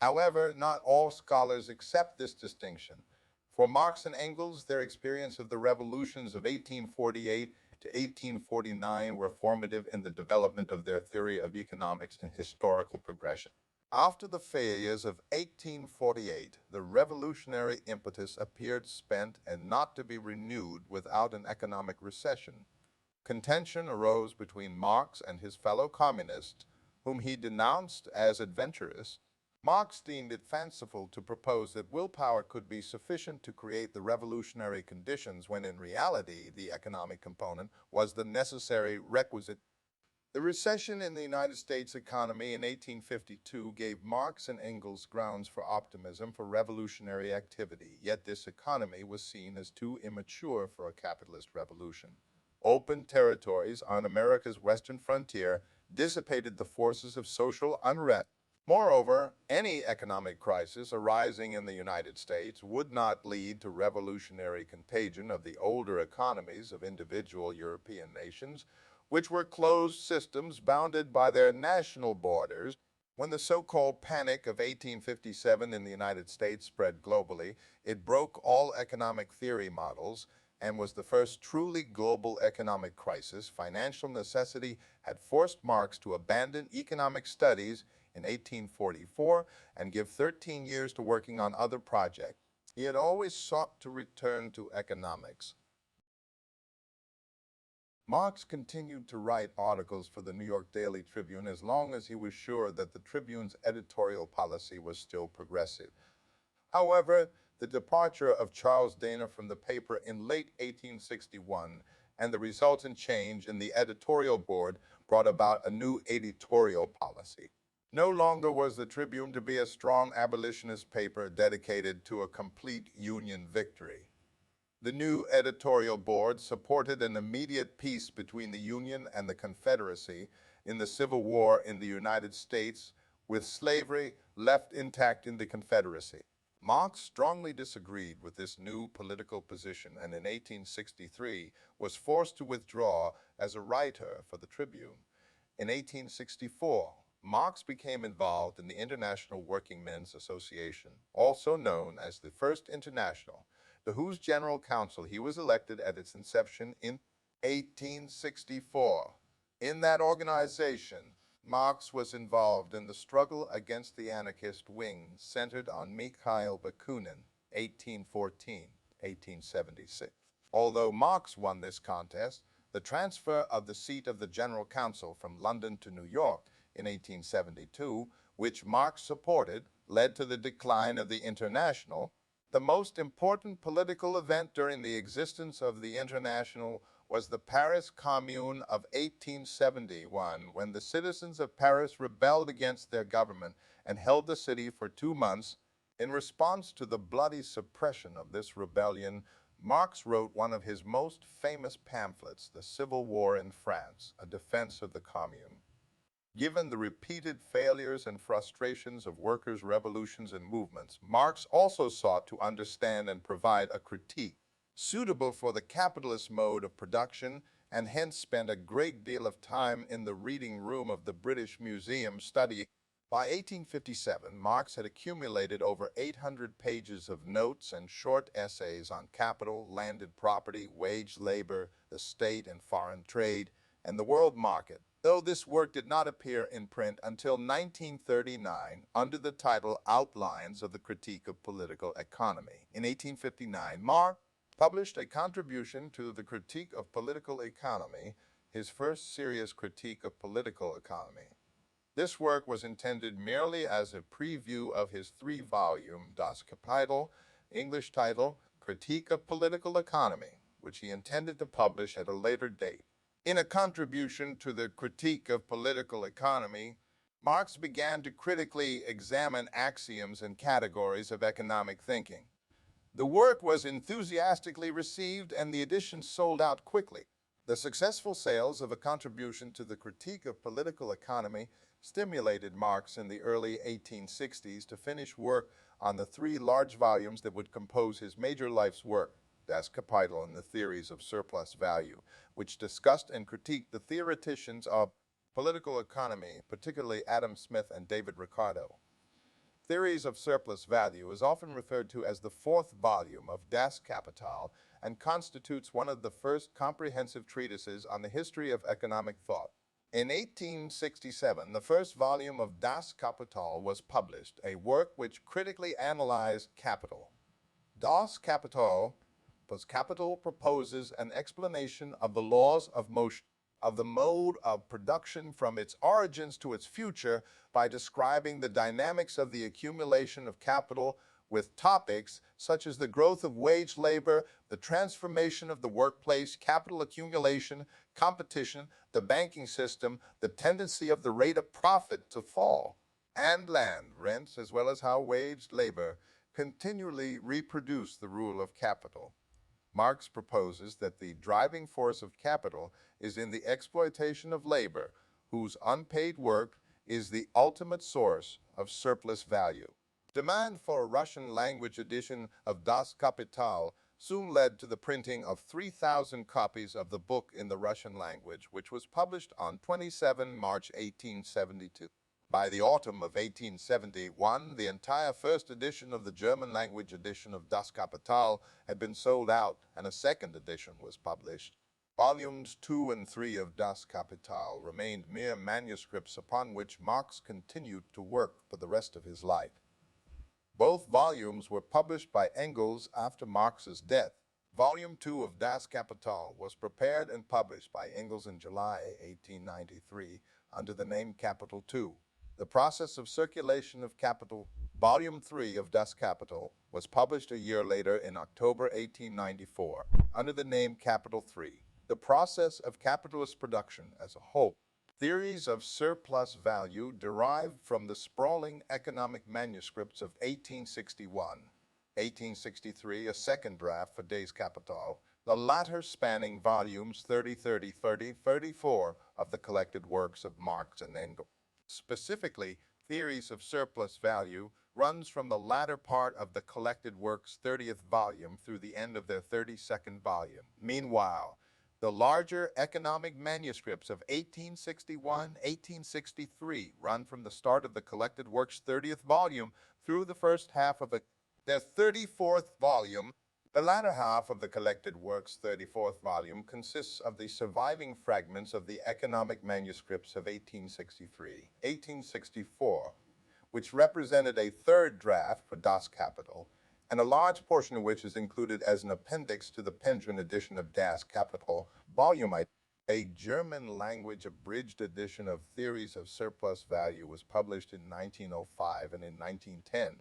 However, not all scholars accept this distinction. For Marx and Engels, their experience of the revolutions of 1848 to 1849 were formative in the development of their theory of economics and historical progression. After the failures of 1848, the revolutionary impetus appeared spent and not to be renewed without an economic recession. Contention arose between Marx and his fellow communists, whom he denounced as adventurous. Marx deemed it fanciful to propose that willpower could be sufficient to create the revolutionary conditions when in reality the economic component was the necessary requisite. The recession in the United States economy in 1852 gave Marx and Engels grounds for optimism for revolutionary activity, yet this economy was seen as too immature for a capitalist revolution. Open territories on America's western frontier dissipated the forces of social unrest. Moreover, any economic crisis arising in the United States would not lead to revolutionary contagion of the older economies of individual European nations, which were closed systems bounded by their national borders. When the so-called Panic of 1857 in the United States spread globally, it broke all economic theory models and was the first truly global economic crisis. Financial necessity had forced Marx to abandon economic studies in 1844 and give 13 years to working on other projects. He had always sought to return to economics. Marx continued to write articles for the New York Daily Tribune as long as he was sure that the Tribune's editorial policy was still progressive. However, the departure of Charles Dana from the paper in late 1861 and the resultant change in the editorial board brought about a new editorial policy. No longer was the Tribune to be a strong abolitionist paper dedicated to a complete Union victory. The new editorial board supported an immediate peace between the Union and the Confederacy in the Civil War in the United States, with slavery left intact in the Confederacy. Marx strongly disagreed with this new political position and in 1863 was forced to withdraw as a writer for the Tribune. In 1864, Marx became involved in the International Working Men's Association, also known as the First International, to whose General Council he was elected at its inception in 1864. In that organization, Marx was involved in the struggle against the anarchist wing centered on Mikhail Bakunin, 1814-1876. Although Marx won this contest, the transfer of the seat of the General Council from London to New York in 1872, which Marx supported, led to the decline of the International. The most important political event during the existence of the International was the Paris Commune of 1871, when the citizens of Paris rebelled against their government and held the city for 2 months. In response to the bloody suppression of this rebellion, Marx wrote one of his most famous pamphlets, The Civil War in France, a defense of the Commune. Given the repeated failures and frustrations of workers' revolutions and movements, Marx also sought to understand and provide a critique suitable for the capitalist mode of production and hence spent a great deal of time in the reading room of the British Museum studying. By 1857, Marx had accumulated over 800 pages of notes and short essays on capital, landed property, wage labor, the state and foreign trade, and the world market, though this work did not appear in print until 1939 under the title Outlines of the Critique of Political Economy. In 1859, Marx published a contribution to the Critique of Political Economy, his first serious critique of political economy. This work was intended merely as a preview of his three-volume Das Kapital, English title, Critique of Political Economy, which he intended to publish at a later date. In a contribution to the Critique of Political Economy, Marx began to critically examine axioms and categories of economic thinking. The work was enthusiastically received and the edition sold out quickly. The successful sales of a contribution to the Critique of Political Economy stimulated Marx in the early 1860s to finish work on the three large volumes that would compose his major life's work, Das Kapital and the Theories of Surplus Value, which discussed and critiqued the theoreticians of political economy, particularly Adam Smith and David Ricardo. Theories of Surplus Value is often referred to as the fourth volume of Das Kapital and constitutes one of the first comprehensive treatises on the history of economic thought. In 1867, the first volume of Das Kapital was published, a work which critically analyzed capital. Das Kapital proposes an explanation of the laws of motion, of the mode of production from its origins to its future by describing the dynamics of the accumulation of capital with topics such as the growth of wage labor, the transformation of the workplace, capital accumulation, competition, the banking system, the tendency of the rate of profit to fall, and land rents, as well as how wage labor continually reproduce the rule of capital. Marx proposes that the driving force of capital is in the exploitation of labor, whose unpaid work is the ultimate source of surplus value. Demand for a Russian-language edition of Das Kapital soon led to the printing of 3,000 copies of the book in the Russian language, which was published on 27 March 1872. By the autumn of 1871, the entire first edition of the German-language edition of Das Kapital had been sold out, and a second edition was published. Volumes 2 and 3 of Das Kapital remained mere manuscripts upon which Marx continued to work for the rest of his life. Both volumes were published by Engels after Marx's death. Volume 2 of Das Kapital was prepared and published by Engels in July 1893 under the name Capital II. The Process of Circulation of Capital, Volume 3 of Das Kapital, was published a year later in October 1894 under the name Capital III. The Process of Capitalist Production as a Whole. Theories of Surplus Value derived from the sprawling economic manuscripts of 1861, 1863, a second draft for Das Kapital, the latter spanning volumes 34 of the collected works of Marx and Engels. Specifically, Theories of Surplus Value runs from the latter part of the collected works' 30th volume through the end of their 32nd volume. Meanwhile, the larger economic manuscripts of 1861, 1863 run from the start of the collected works' 30th volume through the first half of their 34th volume. The latter half of the collected works' 34th volume consists of the surviving fragments of the economic manuscripts of 1863, 1864, which represented a third draft for Das Kapital, and a large portion of which is included as an appendix to the Penguin edition of Das Kapital, Volume I. A German-language abridged edition of Theories of Surplus Value was published in 1905 and in 1910.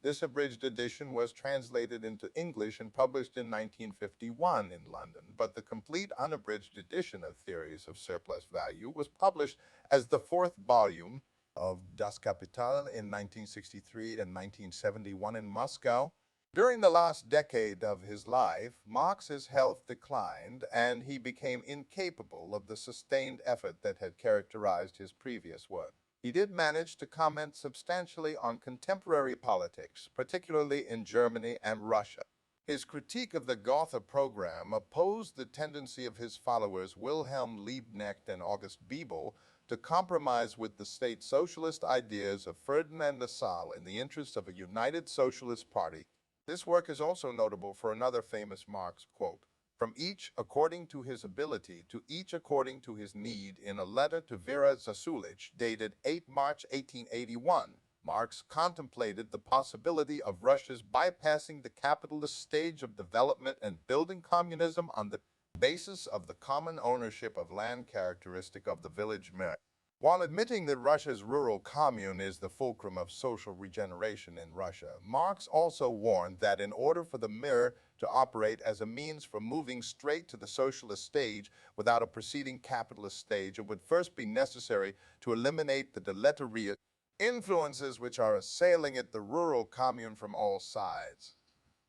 This abridged edition was translated into English and published in 1951 in London, but the complete unabridged edition of Theories of Surplus Value was published as the fourth volume of Das Kapital in 1963 and 1971 in Moscow. During the last decade of his life, Marx's health declined and he became incapable of the sustained effort that had characterized his previous work. He did manage to comment substantially on contemporary politics, particularly in Germany and Russia. His critique of the Gotha program opposed the tendency of his followers Wilhelm Liebknecht and August Bebel to compromise with the state socialist ideas of Ferdinand Lassalle in the interest of a united socialist party. This work is also notable for another famous Marx quote, "From each according to his ability, to each according to his need," in a letter to Vera Zasulich dated 8 March 1881. Marx contemplated the possibility of Russia's bypassing the capitalist stage of development and building communism on the basis of the common ownership of land characteristic of the village mir. While admitting that Russia's rural commune is the fulcrum of social regeneration in Russia, Marx also warned that in order for the mir to operate as a means for moving straight to the socialist stage without a preceding capitalist stage, it would first be necessary to eliminate the deleterious influences which are assailing at the rural commune from all sides.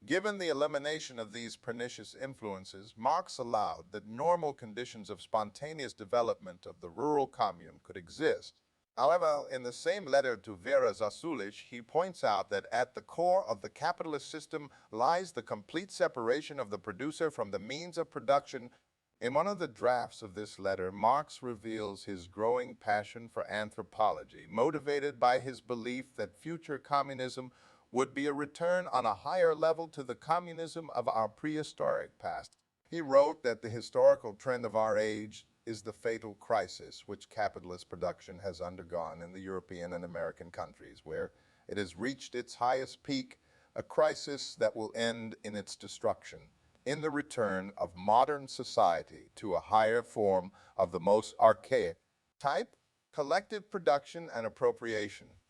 Given the elimination of these pernicious influences, Marx allowed that normal conditions of spontaneous development of the rural commune could exist. However, in the same letter to Vera Zasulich, he points out that at the core of the capitalist system lies the complete separation of the producer from the means of production. In one of the drafts of this letter, Marx reveals his growing passion for anthropology, motivated by his belief that future communism would be a return on a higher level to the communism of our prehistoric past. He wrote that the historical trend of our age is the fatal crisis which capitalist production has undergone in the European and American countries, where it has reached its highest peak, a crisis that will end in its destruction, in the return of modern society to a higher form of the most archaic type, collective production and appropriation.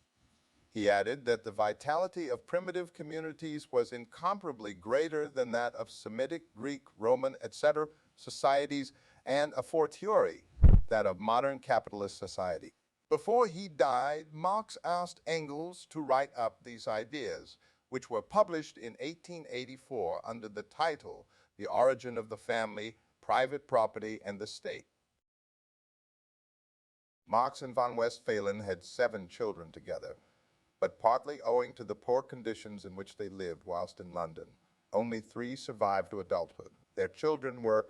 He added that the vitality of primitive communities was incomparably greater than that of Semitic, Greek, Roman, etc. societies, and a fortiori, that of modern capitalist society. Before he died, Marx asked Engels to write up these ideas, which were published in 1884 under the title The Origin of the Family, Private Property, and the State. Marx and von Westphalen had 7 children together, but partly owing to the poor conditions in which they lived whilst in London, only 3 survived to adulthood. Their children were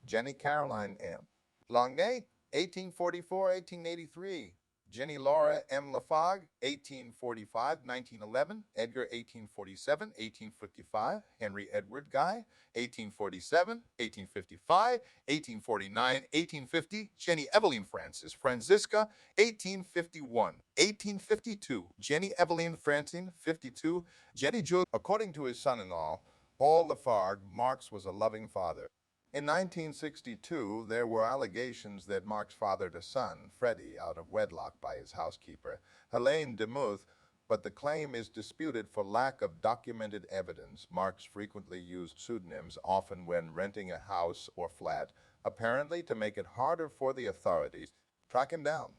Jenny Caroline M. Longuet, 1844-1883, Jenny Laura M. Lafargue, 1845-1911, Edgar, 1847-1855, Henry Edward Guy, 1847-1855, 1849-1850, Jenny Eveline Frances Francisca, 1851-1852, Jenny Eveline Francine, 52, Jenny Jules. According to his son-in-law, Paul Lafargue, Marx was a loving father. In 1962, there were allegations that Marx fathered a son, Freddie, out of wedlock by his housekeeper, Helene Demuth, but the claim is disputed for lack of documented evidence. Marx frequently used pseudonyms, often when renting a house or flat, apparently to make it harder for the authorities to track him down.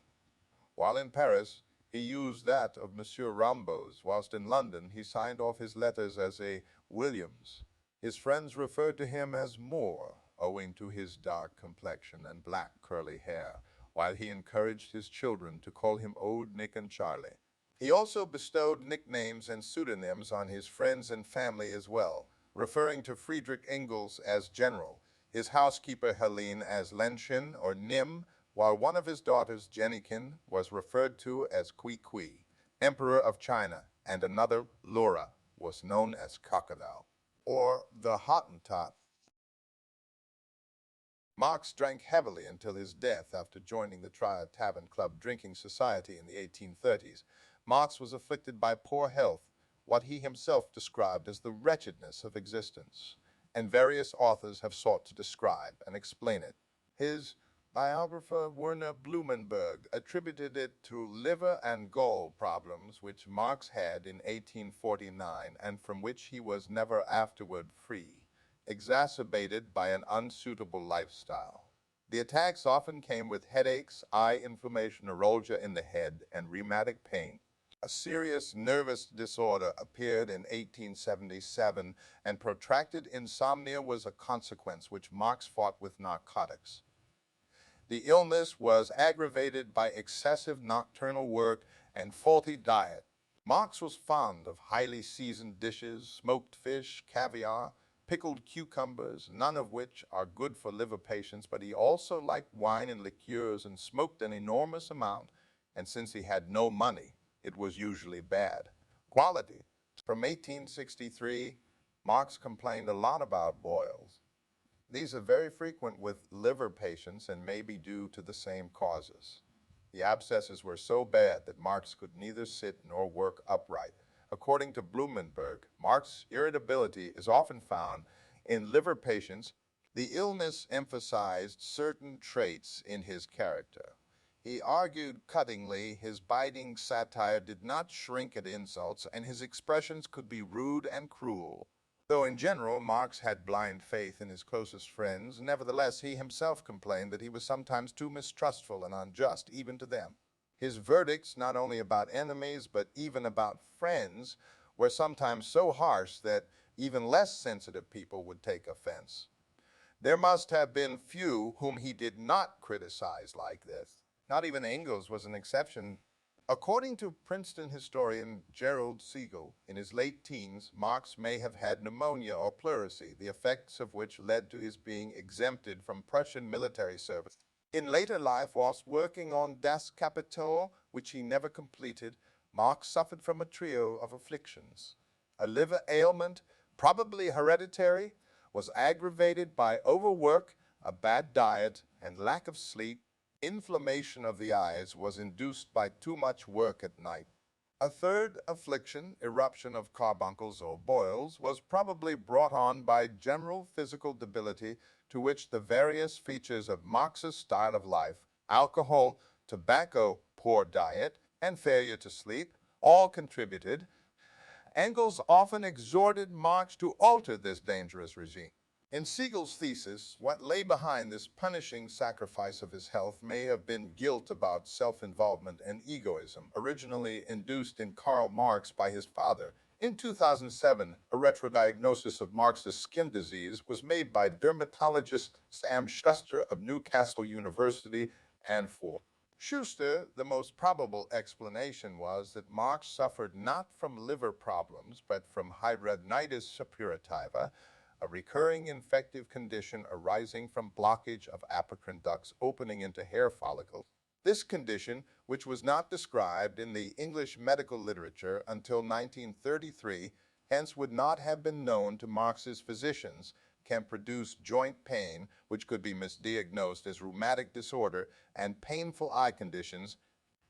While in Paris, he used that of Monsieur Ramboz. Whilst in London, he signed off his letters as a Williams. His friends referred to him as Moore, owing to his dark complexion and black curly hair, while he encouraged his children to call him Old Nick and Charlie. He also bestowed nicknames and pseudonyms on his friends and family as well, referring to Friedrich Engels as General, his housekeeper Helene as Lenchen or Nim, while one of his daughters, Jennykin, was referred to as Kui Kui, Emperor of China, and another, Laura, was known as Kapital, or the Hottentot. Marx drank heavily until his death after joining the Triad Tavern Club drinking society in the 1830s. Marx was afflicted by poor health, what he himself described as the wretchedness of existence, and various authors have sought to describe and explain it. His biographer Werner Blumenberg attributed it to liver and gall problems which Marx had in 1849 and from which he was never afterward free, exacerbated by an unsuitable lifestyle. The attacks often came with headaches, eye inflammation, neuralgia in the head, and rheumatic pain. A serious nervous disorder appeared in 1877, and protracted insomnia was a consequence which Marx fought with narcotics. The illness was aggravated by excessive nocturnal work and faulty diet. Marx was fond of highly seasoned dishes, smoked fish, caviar, pickled cucumbers, none of which are good for liver patients, but he also liked wine and liqueurs and smoked an enormous amount, and since he had no money, it was usually bad quality. From 1863, Marx complained a lot about boils. These are very frequent with liver patients and may be due to the same causes. The abscesses were so bad that Marx could neither sit nor work upright. According to Blumenberg, Marx's irritability is often found in liver patients. The illness emphasized certain traits in his character. He argued cuttingly, his biting satire did not shrink at insults, and his expressions could be rude and cruel. Though in general Marx had blind faith in his closest friends, nevertheless he himself complained that he was sometimes too mistrustful and unjust, even to them. His verdicts, not only about enemies, but even about friends, were sometimes so harsh that even less sensitive people would take offense. There must have been few whom he did not criticize like this. Not even Engels was an exception. According to Princeton historian Gerald Siegel, in his late teens, Marx may have had pneumonia or pleurisy, the effects of which led to his being exempted from Prussian military service. In later life, whilst working on Das Kapital, which he never completed, Marx suffered from a trio of afflictions. A liver ailment, probably hereditary, was aggravated by overwork, a bad diet, and lack of sleep. Inflammation of the eyes was induced by too much work at night. A third affliction, eruption of carbuncles or boils, was probably brought on by general physical debility to which the various features of Marx's style of life, alcohol, tobacco, poor diet, and failure to sleep, all contributed. Engels often exhorted Marx to alter this dangerous regime. In Siegel's thesis, what lay behind this punishing sacrifice of his health may have been guilt about self-involvement and egoism, originally induced in Karl Marx by his father. In 2007, a retrodiagnosis of Marx's skin disease was made by dermatologist Sam Schuster of Newcastle University and for Schuster, the most probable explanation was that Marx suffered not from liver problems, but from hidradenitis suppurativa, a recurring infective condition arising from blockage of apocrine ducts opening into hair follicles. This condition, which was not described in the English medical literature until 1933, hence would not have been known to Marx's physicians, can produce joint pain, which could be misdiagnosed as rheumatic disorder, and painful eye conditions.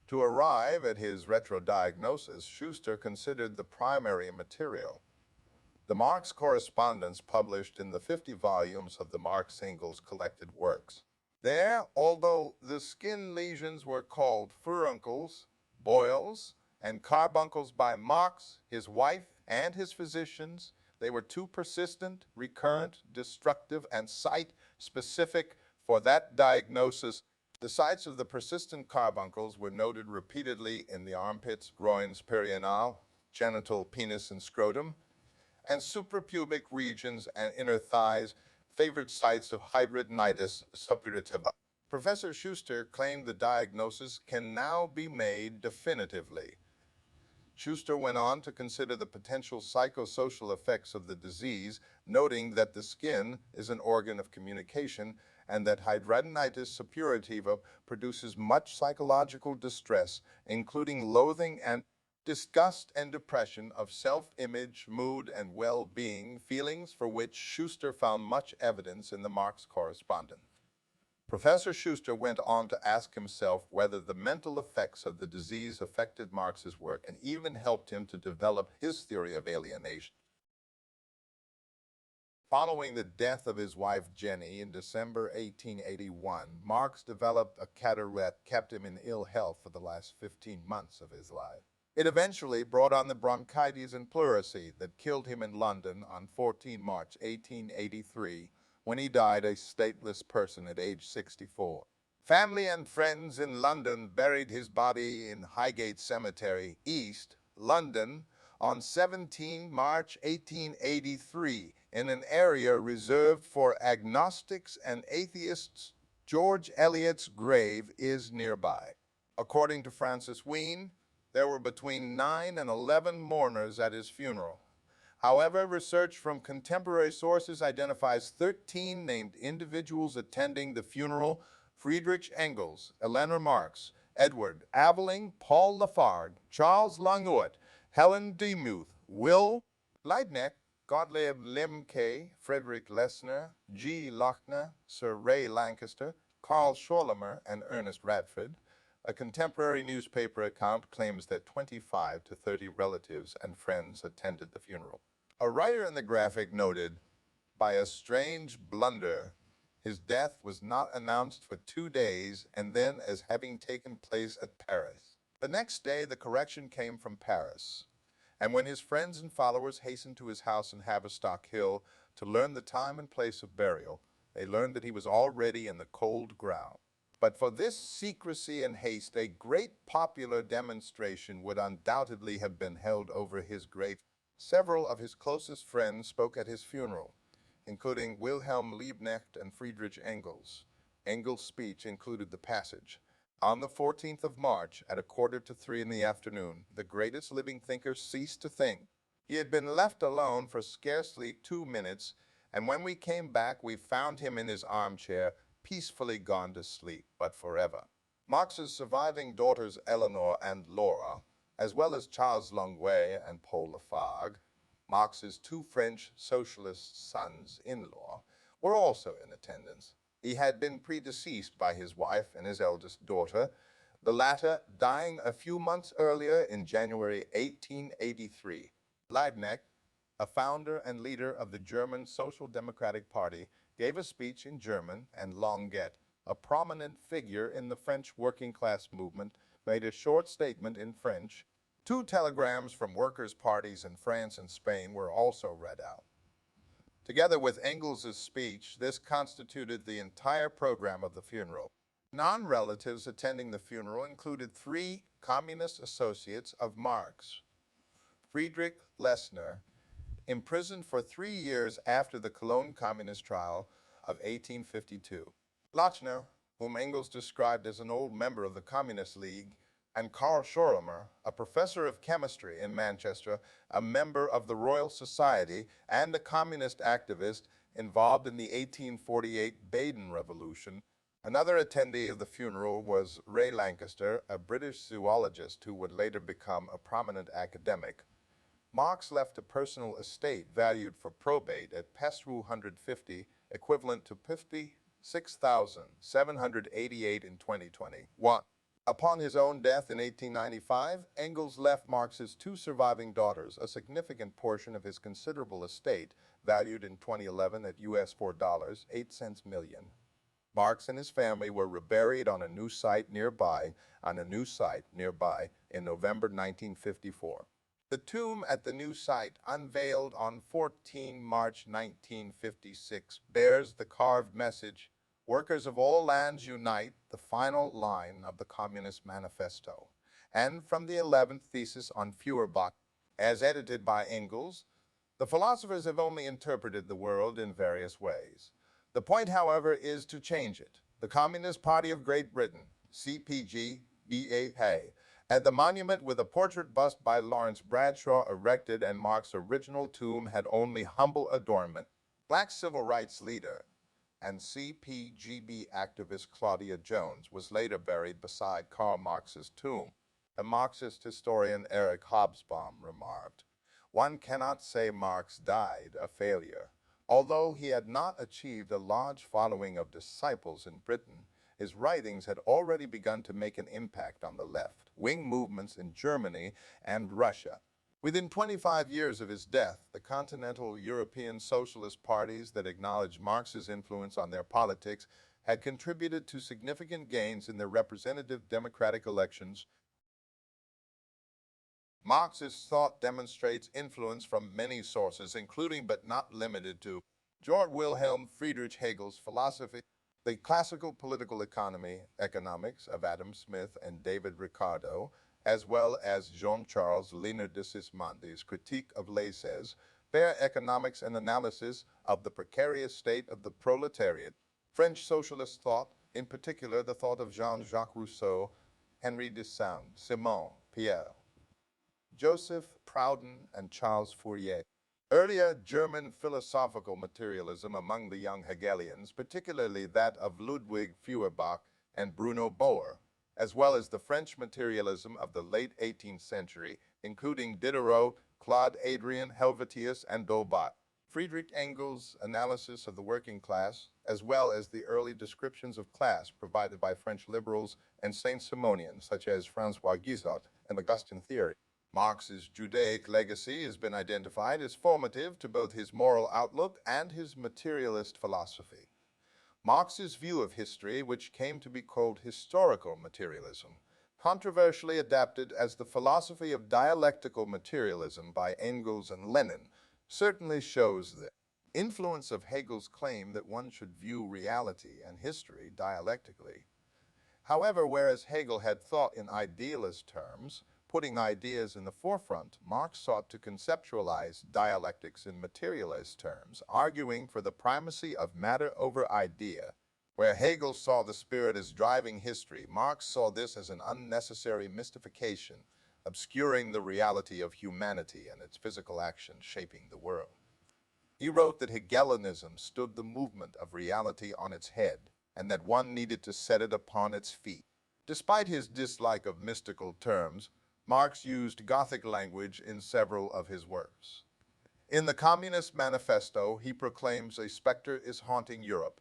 To arrive at his retrodiagnosis, Schuster considered the primary material the Marx correspondence published in the 50 volumes of the Marx-Engels collected works. There, although the skin lesions were called furuncles, boils, and carbuncles by Marx, his wife, and his physicians, they were too persistent, recurrent, destructive, and site-specific for that diagnosis. The sites of the persistent carbuncles were noted repeatedly in the armpits, groins, perianal, genital, penis, and scrotum, and suprapubic regions and inner thighs, favored sites of hidradenitis suppurativa. Professor Schuster claimed the diagnosis can now be made definitively. Schuster went on to consider the potential psychosocial effects of the disease, noting that the skin is an organ of communication and that hidradenitis suppurativa produces much psychological distress, including loathing and disgust and depression of self-image, mood, and well-being, feelings for which Schuster found much evidence in the Marx correspondence. Professor Schuster went on to ask himself whether the mental effects of the disease affected Marx's work and even helped him to develop his theory of alienation. Following the death of his wife Jenny in December 1881, Marx developed a cataract that kept him in ill health for the last 15 months of his life. It eventually brought on the bronchitis and pleurisy that killed him in London on 14 March 1883, when he died a stateless person at age 64. Family and friends in London buried his body in Highgate Cemetery, East London, on 17 March 1883, in an area reserved for agnostics and atheists. George Eliot's grave is nearby. According to Francis Wheen, There were between 9 and 11 mourners at his funeral. However, research from contemporary sources identifies 13 named individuals attending the funeral: Friedrich Engels, Eleanor Marx, Edward Aveling, Paul Lafargue, Charles Languet, Helen Demuth, Will Leibniz, Gottlieb Lemke, Frederick Lessner, G. Lochner, Sir Ray Lancaster, Carl Schorlemer, and Ernest Radford. A contemporary newspaper account claims that 25 to 30 relatives and friends attended the funeral. A writer in the Graphic noted, by a strange blunder, his death was not announced for 2 days, and then as having taken place at Paris. The next day, the correction came from Paris, and when his friends and followers hastened to his house in Haverstock Hill to learn the time and place of burial, they learned that he was already in the cold ground. But for this secrecy and haste, a great popular demonstration would undoubtedly have been held over his grave. Several of his closest friends spoke at his funeral, including Wilhelm Liebknecht and Friedrich Engels. Engels' speech included the passage, "On the 14th of March, at 2:45 in the afternoon, the greatest living thinker ceased to think. He had been left alone for scarcely 2 minutes, and when we came back, we found him in his armchair, peacefully gone to sleep, but forever." Marx's surviving daughters Eleanor and Laura, as well as Charles Languet and Paul Lafargue, Marx's 2 French socialist sons-in-law, were also in attendance. He had been predeceased by his wife and his eldest daughter, the latter dying a few months earlier in January 1883. Leibniz, a founder and leader of the German Social Democratic Party, gave a speech in German, and Languet, a prominent figure in the French working-class movement, made a short statement in French. 2 telegrams from workers' parties in France and Spain were also read out. Together with Engels' speech, this constituted the entire program of the funeral. Non-relatives attending the funeral included 3 communist associates of Marx. Friedrich Lessner, imprisoned for 3 years after the Cologne communist trial of 1852. Lochner, whom Engels described as an old member of the Communist League, and Karl Schorlemer, a professor of chemistry in Manchester, a member of the Royal Society, and a communist activist involved in the 1848 Baden Revolution. Another attendee of the funeral was Ray Lancaster, a British zoologist who would later become a prominent academic. Marx left a personal estate valued for probate at Pesru 150, equivalent to $56,788 in 2021. Upon his own death in 1895, Engels left Marx's 2 surviving daughters a significant portion of his considerable estate, valued in 2011 at US $4.08 million. Marx and his family were reburied on a new site nearby in November 1954. The tomb at the new site, unveiled on 14 March 1956, bears the carved message, "Workers of all lands unite," the final line of the Communist Manifesto, and from the 11th thesis on Feuerbach, as edited by Engels. The philosophers have only interpreted the world in various ways. The point, however, is to change it. The Communist Party of Great Britain, CPG, BAP, had the monument with a portrait bust by Lawrence Bradshaw erected, and Marx's original tomb had only humble adornment. Black civil rights leader and CPGB activist Claudia Jones was later buried beside Karl Marx's tomb. The Marxist historian Eric Hobsbawm remarked, "One cannot say Marx died a failure. Although he had not achieved a large following of disciples in Britain, his writings had already begun to make an impact on the left-wing movements in Germany and Russia." Within 25 years of his death, the continental European socialist parties that acknowledged Marx's influence on their politics had contributed to significant gains in their representative democratic elections. Marx's thought demonstrates influence from many sources, including but not limited to Georg Wilhelm Friedrich Hegel's philosophy, the classical political economics of Adam Smith and David Ricardo, as well as Jean-Charles Léonard de Sismondi's critique of Lasses, their economics and analysis of the precarious state of the proletariat, French socialist thought, in particular the thought of Jean-Jacques Rousseau, Henri de Saint, Simon, Pierre, Joseph Proudhon and Charles Fourier. Earlier German philosophical materialism among the young Hegelians, particularly that of Ludwig Feuerbach and Bruno Bauer, as well as the French materialism of the late 18th century, including Diderot, Claude Adrien, Helvetius, and D'Holbach. Friedrich Engels' analysis of the working class, as well as the early descriptions of class provided by French liberals and Saint-Simonians such as François Guizot and Augustin Thierry. Marx's Judaic legacy has been identified as formative to both his moral outlook and his materialist philosophy. Marx's view of history, which came to be called historical materialism, controversially adapted as the philosophy of dialectical materialism by Engels and Lenin, certainly shows the influence of Hegel's claim that one should view reality and history dialectically. However, whereas Hegel had thought in idealist terms, putting ideas in the forefront, Marx sought to conceptualize dialectics in materialist terms, arguing for the primacy of matter over idea. Where Hegel saw the spirit as driving history, Marx saw this as an unnecessary mystification, obscuring the reality of humanity and its physical action shaping the world. He wrote that Hegelianism stood the movement of reality on its head, and that one needed to set it upon its feet. Despite his dislike of mystical terms, Marx used Gothic language in several of his works. In the Communist Manifesto, he proclaims a specter is haunting Europe.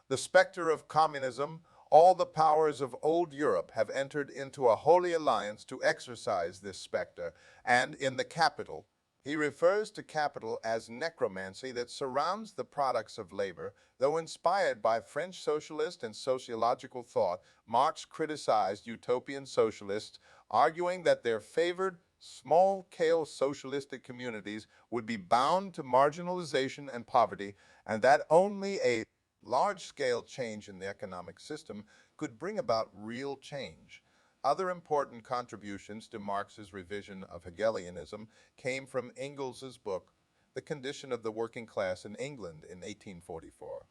The specter of communism, all the powers of old Europe have entered into a holy alliance to exorcise this specter, and in the Kapital, he refers to capital as necromancy that surrounds the products of labor. Though inspired by French socialist and sociological thought, Marx criticized utopian socialists, arguing that their favored small-scale socialistic communities would be bound to marginalization and poverty, and that only a large-scale change in the economic system could bring about real change. Other important contributions to Marx's revision of Hegelianism came from Engels's book, The Condition of the Working Class in England in 1844,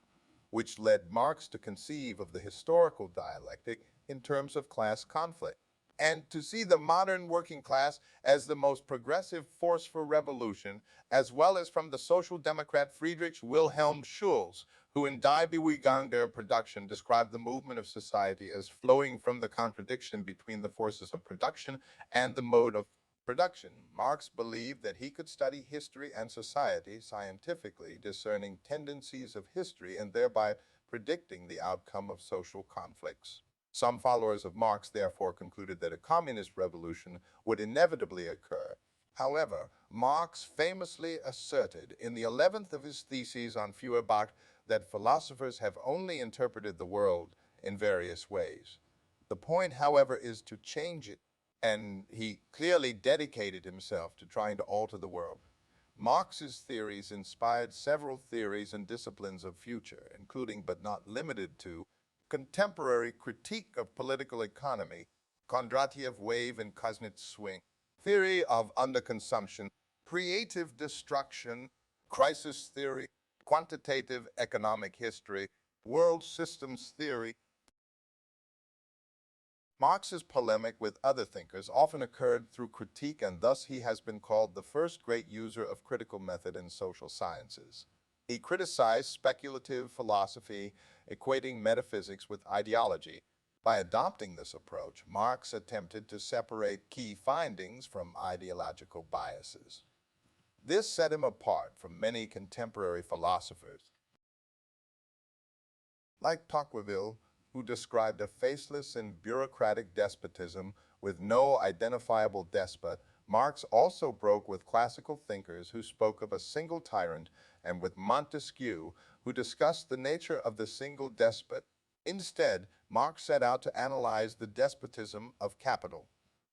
which led Marx to conceive of the historical dialectic in terms of class conflict, and to see the modern working class as the most progressive force for revolution, as well as from the social democrat Friedrich Wilhelm Schulz, who in Die Bewegung der Production described the movement of society as flowing from the contradiction between the forces of production and the mode of production. Marx believed that he could study history and society scientifically, discerning tendencies of history and thereby predicting the outcome of social conflicts. Some followers of Marx therefore concluded that a communist revolution would inevitably occur. However, Marx famously asserted in the 11th of his theses on Feuerbach that philosophers have only interpreted the world in various ways. The point, however, is to change it, and he clearly dedicated himself to trying to alter the world. Marx's theories inspired several theories and disciplines of future, including but not limited to contemporary critique of political economy, Kondratiev wave and Kuznets swing, theory of underconsumption, creative destruction, crisis theory, quantitative economic history, world systems theory. Marx's polemic with other thinkers often occurred through critique, and thus he has been called the first great user of critical method in social sciences. He criticized speculative philosophy, equating metaphysics with ideology. By adopting this approach, Marx attempted to separate key findings from ideological biases. This set him apart from many contemporary philosophers, like Tocqueville, who described a faceless and bureaucratic despotism with no identifiable despot. Marx also broke with classical thinkers who spoke of a single tyrant, and with Montesquieu, who discussed the nature of the single despot. Instead, Marx set out to analyze the despotism of capital.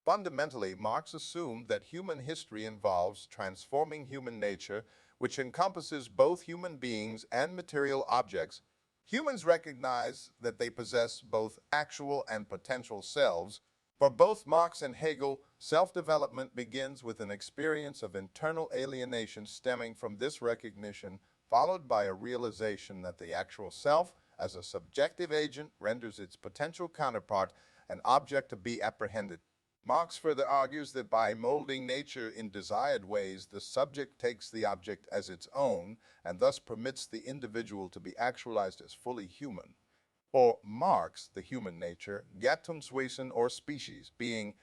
Fundamentally, Marx assumed that human history involves transforming human nature, which encompasses both human beings and material objects. Humans recognize that they possess both actual and potential selves. For both Marx and Hegel, self-development begins with an experience of internal alienation stemming from this recognition, followed by a realization that the actual self, as a subjective agent, renders its potential counterpart an object to be apprehended. Marx further argues that by molding nature in desired ways, the subject takes the object as its own and thus permits the individual to be actualized as fully human. For Marx, the human nature, Gattungswesen or species, being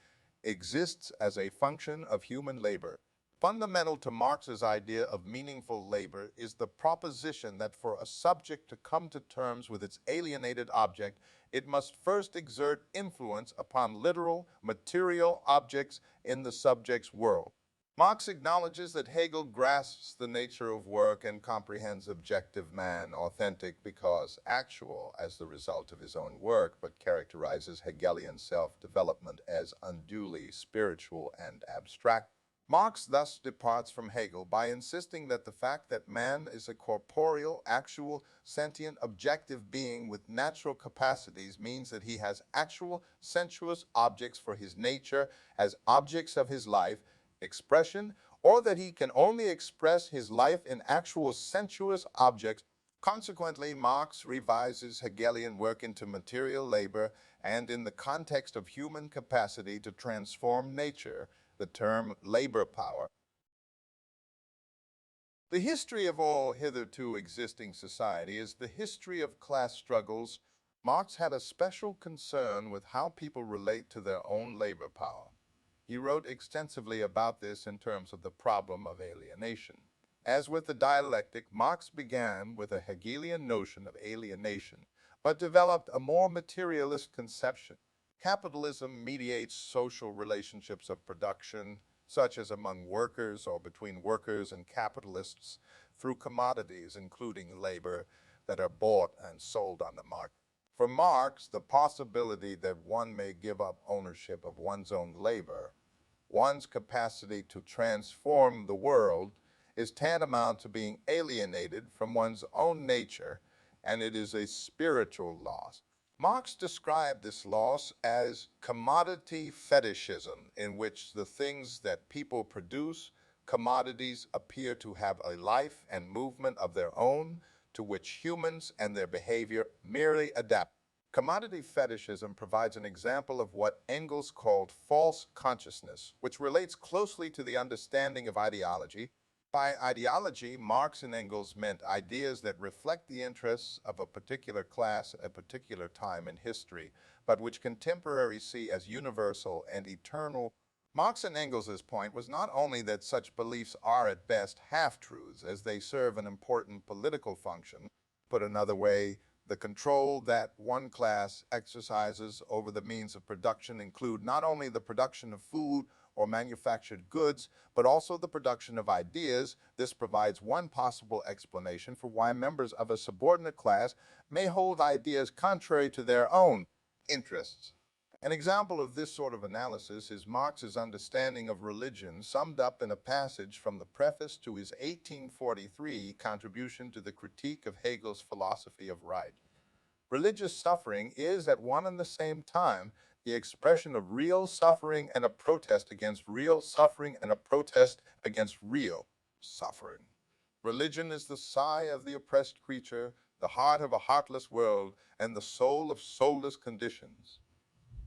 exists as a function of human labor. Fundamental to Marx's idea of meaningful labor is the proposition that for a subject to come to terms with its alienated object, it must first exert influence upon literal, material objects in the subject's world. Marx acknowledges that Hegel grasps the nature of work and comprehends objective man, authentic because actual as the result of his own work, but characterizes Hegelian self-development as unduly spiritual and abstract. Marx thus departs from Hegel by insisting that the fact that man is a corporeal, actual, sentient, objective being with natural capacities means that he has actual, sensuous objects for his nature as objects of his life, expression, or that he can only express his life in actual sensuous objects. Consequently, Marx revises Hegelian work into material labor and in the context of human capacity to transform nature, the term labor power. The history of all hitherto existing society is the history of class struggles. Marx had a special concern with how people relate to their own labor power. He wrote extensively about this in terms of the problem of alienation. As with the dialectic, Marx began with a Hegelian notion of alienation, but developed a more materialist conception. Capitalism mediates social relationships of production, such as among workers or between workers and capitalists, through commodities, including labor, that are bought and sold on the market. For Marx, the possibility that one may give up ownership of one's own labor, one's capacity to transform the world, is tantamount to being alienated from one's own nature, and it is a spiritual loss. Marx described this loss as commodity fetishism, in which the things that people produce, commodities, appear to have a life and movement of their own, to which humans and their behavior merely adapt. Commodity fetishism provides an example of what Engels called false consciousness, which relates closely to the understanding of ideology. By ideology, Marx and Engels meant ideas that reflect the interests of a particular class at a particular time in history, but which contemporaries see as universal and eternal. Marx and Engels' point was not only that such beliefs are at best half-truths, as they serve an important political function. Put another way, the control that one class exercises over the means of production include not only the production of food or manufactured goods, but also the production of ideas. This provides one possible explanation for why members of a subordinate class may hold ideas contrary to their own interests. An example of this sort of analysis is Marx's understanding of religion, summed up in a passage from the preface to his 1843 contribution to the critique of Hegel's philosophy of right. Religious suffering is at one and the same time the expression of real suffering and a protest against real suffering and a protest against real suffering. Religion is the sigh of the oppressed creature, the heart of a heartless world, and the soul of soulless conditions.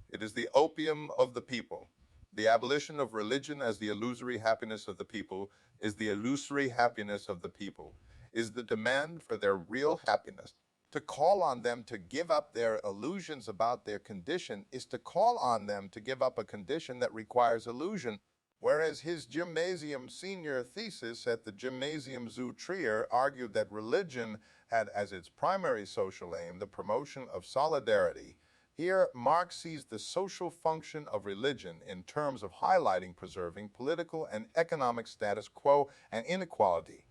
It is the opium of the people. The abolition of religion as the illusory happiness of the people is the illusory happiness of the people, is the demand for their real happiness. To call on them to give up their illusions about their condition is to call on them to give up a condition that requires illusion, whereas his Gymnasium senior thesis at the Gymnasium zu Trier argued that religion had as its primary social aim the promotion of solidarity. Here, Marx sees the social function of religion in terms of highlighting, preserving political and economic status quo and inequality.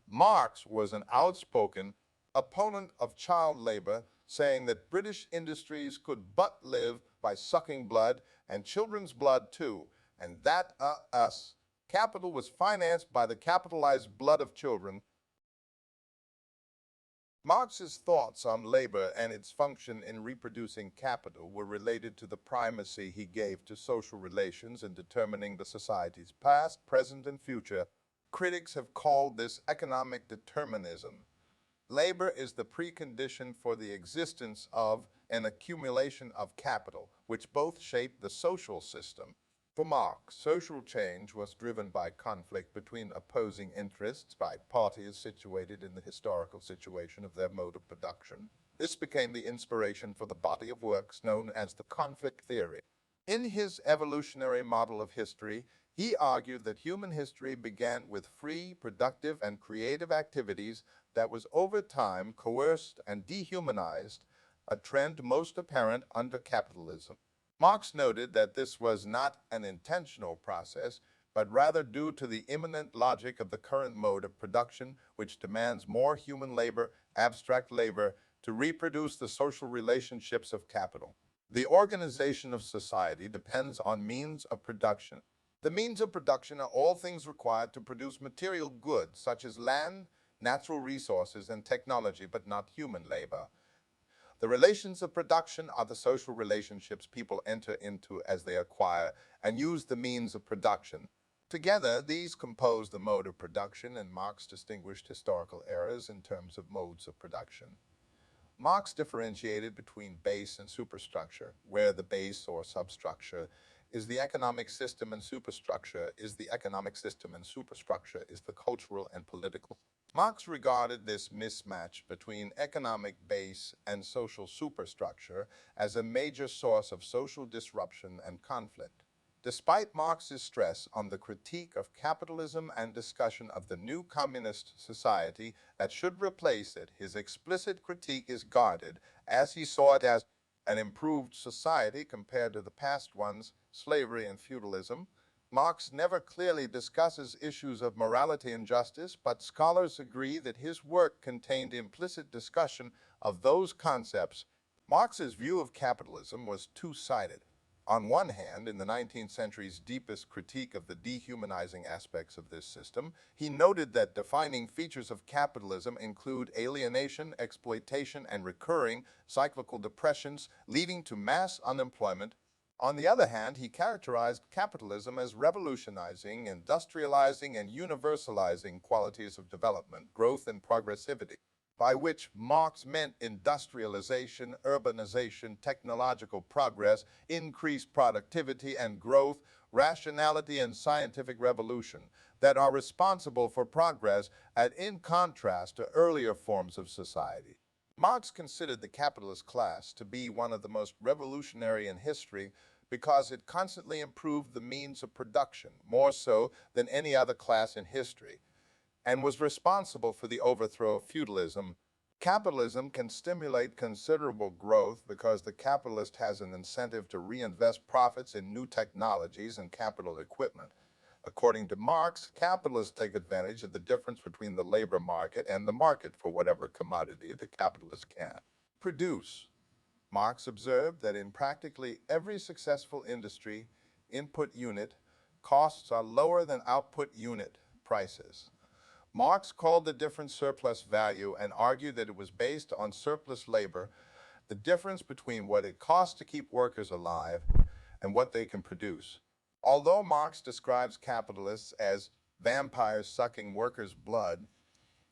Marx was an outspoken opponent of child labor, saying that British industries could but live by sucking blood, and children's blood too, and that us. Capital was financed by the capitalized blood of children. Marx's thoughts on labor and its function in reproducing capital were related to the primacy he gave to social relations in determining the society's past, present, and future. Critics have called this economic determinism. Labor is the precondition for the existence of and accumulation of capital, which both shape the social system. For Marx, social change was driven by conflict between opposing interests by parties situated in the historical situation of their mode of production. This became the inspiration for the body of works known as the conflict theory. In his evolutionary model of history, he argued that human history began with free, productive, and creative activities that was over time coerced and dehumanized, a trend most apparent under capitalism. Marx noted that this was not an intentional process, but rather due to the immanent logic of the current mode of production, which demands more human labor, abstract labor, to reproduce the social relationships of capital. The organization of society depends on means of production. The means of production are all things required to produce material goods, such as land, natural resources, and technology, but not human labor. The relations of production are the social relationships people enter into as they acquire and use the means of production. Together, these compose the mode of production, and Marx distinguished historical eras in terms of modes of production. Marx differentiated between base and superstructure, where the base or substructure is the economic system and superstructure is the economic system and superstructure is the cultural and political. Marx regarded this mismatch between economic base and social superstructure as a major source of social disruption and conflict. Despite Marx's stress on the critique of capitalism and discussion of the new communist society that should replace it, his explicit critique is guarded, as he saw it as an improved society compared to the past ones, slavery and feudalism. Marx never clearly discusses issues of morality and justice, but scholars agree that his work contained implicit discussion of those concepts. Marx's view of capitalism was two-sided. On one hand, in the 19th century's deepest critique of the dehumanizing aspects of this system, he noted that defining features of capitalism include alienation, exploitation, and recurring cyclical depressions leading to mass unemployment. On the other hand, he characterized capitalism as revolutionizing, industrializing, and universalizing qualities of development, growth, and progressivity, by which Marx meant industrialization, urbanization, technological progress, increased productivity and growth, rationality and scientific revolution that are responsible for progress and in contrast to earlier forms of society. Marx considered the capitalist class to be one of the most revolutionary in history because it constantly improved the means of production, more so than any other class in history, and was responsible for the overthrow of feudalism. Capitalism can stimulate considerable growth because the capitalist has an incentive to reinvest profits in new technologies and capital equipment. According to Marx, capitalists take advantage of the difference between the labor market and the market for whatever commodity the capitalist can produce. Marx observed that in practically every successful industry, input unit costs are lower than output unit prices. Marx called the difference surplus value and argued that it was based on surplus labor, the difference between what it costs to keep workers alive and what they can produce. Although Marx describes capitalists as vampires sucking workers' blood,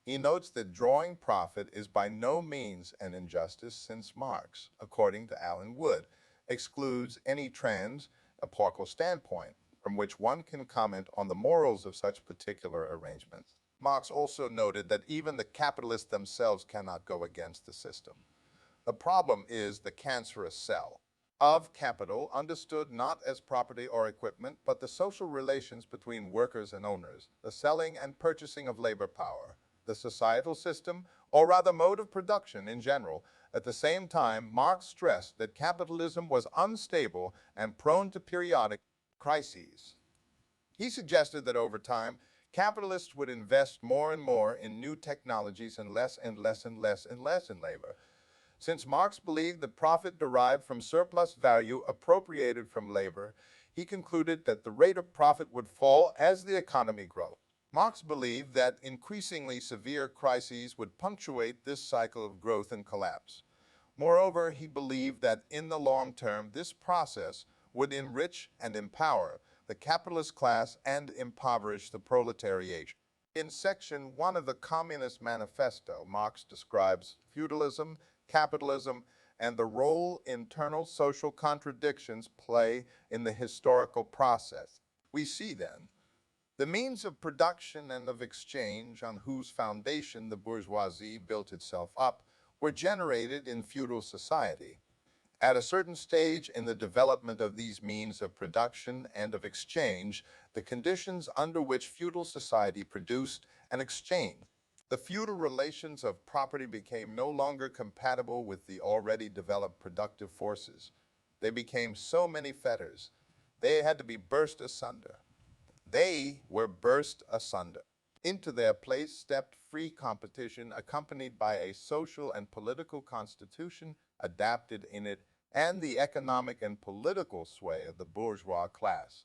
he notes that drawing profit is by no means an injustice since Marx, according to Alan Wood, excludes any trans-epochal standpoint from which one can comment on the morals of such particular arrangements. Marx also noted that even the capitalists themselves cannot go against the system. The problem is the cancerous cell of capital, understood not as property or equipment, but the social relations between workers and owners, the selling and purchasing of labor power, the societal system, or rather mode of production in general. At the same time, Marx stressed that capitalism was unstable and prone to periodic crises. He suggested that over time, capitalists would invest more and more in new technologies and less and less and less and less in labor. Since Marx believed that profit derived from surplus value appropriated from labor, he concluded that the rate of profit would fall as the economy grew. Marx believed that increasingly severe crises would punctuate this cycle of growth and collapse. Moreover, he believed that in the long term, this process would enrich and empower the capitalist class and impoverish the proletariat. In Section 1 of the Communist Manifesto, Marx describes feudalism, capitalism, and the role internal social contradictions play in the historical process. We see then the means of production and of exchange on whose foundation the bourgeoisie built itself up were generated in feudal society. At a certain stage in the development of these means of production and of exchange, the conditions under which feudal society produced and exchanged, the feudal relations of property became no longer compatible with the already developed productive forces. They became so many fetters. They had to be burst asunder. They were burst asunder. Into their place stepped free competition, accompanied by a social and political constitution adapted in it, and the economic and political sway of the bourgeois class.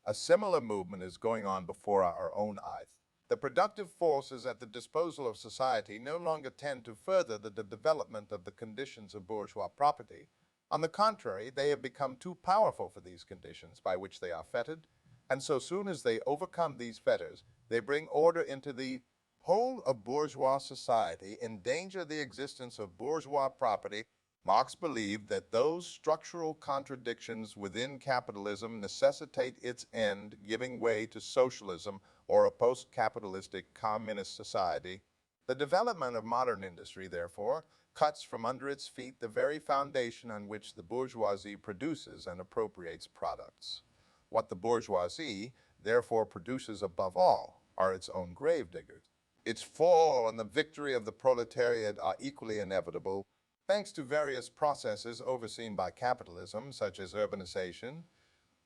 A similar movement is going on before our own eyes. The productive forces at the disposal of society no longer tend to further the development of the conditions of bourgeois property. On the contrary, they have become too powerful for these conditions by which they are fettered, and so soon as they overcome these fetters, they bring order into the whole of bourgeois society, endanger the existence of bourgeois property. Marx believed that those structural contradictions within capitalism necessitate its end giving way to socialism or a post-capitalistic communist society. The development of modern industry, therefore, cuts from under its feet the very foundation on which the bourgeoisie produces and appropriates products. What the bourgeoisie, therefore, produces above all are its own gravediggers. Its fall and the victory of the proletariat are equally inevitable, thanks to various processes overseen by capitalism, such as urbanization.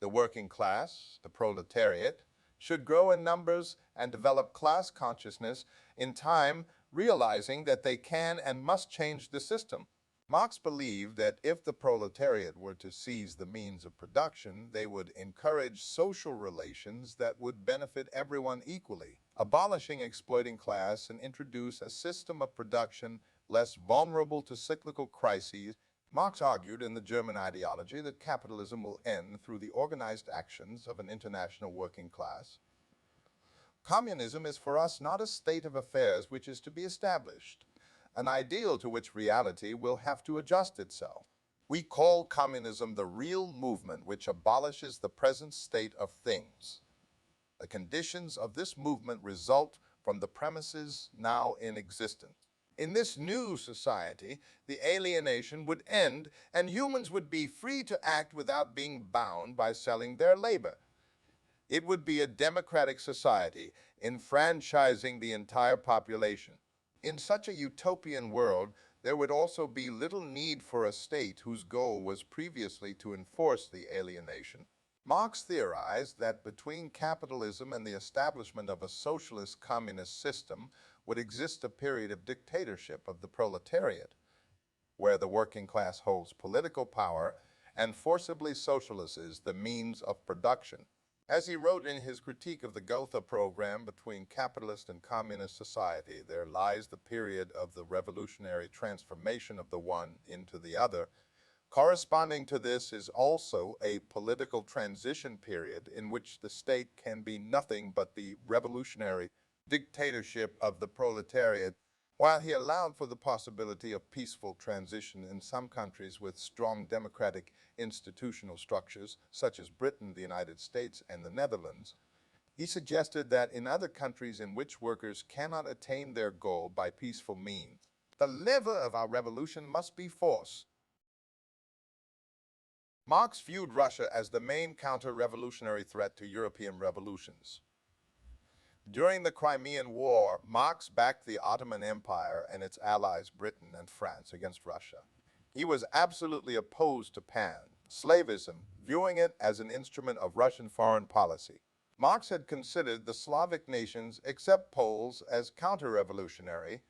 The working class, the proletariat, should grow in numbers and develop class consciousness in time, realizing that they can and must change the system. Marx believed that if the proletariat were to seize the means of production, they would encourage social relations that would benefit everyone equally, abolishing exploiting class and introduce a system of production less vulnerable to cyclical crises. Marx argued in the German ideology that capitalism will end through the organized actions of an international working class. Communism is for us not a state of affairs which is to be established, an ideal to which reality will have to adjust itself. We call communism the real movement which abolishes the present state of things. The conditions of this movement result from the premises now in existence. In this new society, the alienation would end and humans would be free to act without being bound by selling their labor. It would be a democratic society, enfranchising the entire population. In such a utopian world, there would also be little need for a state whose goal was previously to enforce the alienation. Marx theorized that between capitalism and the establishment of a socialist communist system would exist a period of dictatorship of the proletariat, where the working class holds political power and forcibly socializes the means of production. As he wrote in his critique of the Gotha program, between capitalist and communist society, there lies the period of the revolutionary transformation of the one into the other. Corresponding to this is also a political transition period in which the state can be nothing but the revolutionary dictatorship of the proletariat. While he allowed for the possibility of peaceful transition in some countries with strong democratic institutional structures, such as Britain, the United States, and the Netherlands, he suggested that in other countries in which workers cannot attain their goal by peaceful means, the lever of our revolution must be force. Marx viewed Russia as the main counter-revolutionary threat to European revolutions. During the Crimean War, Marx backed the Ottoman Empire and its allies Britain and France against Russia. He was absolutely opposed to pan-slavism, viewing it as an instrument of Russian foreign policy. Marx had considered the Slavic nations, except Poles, as counter-revolutionary.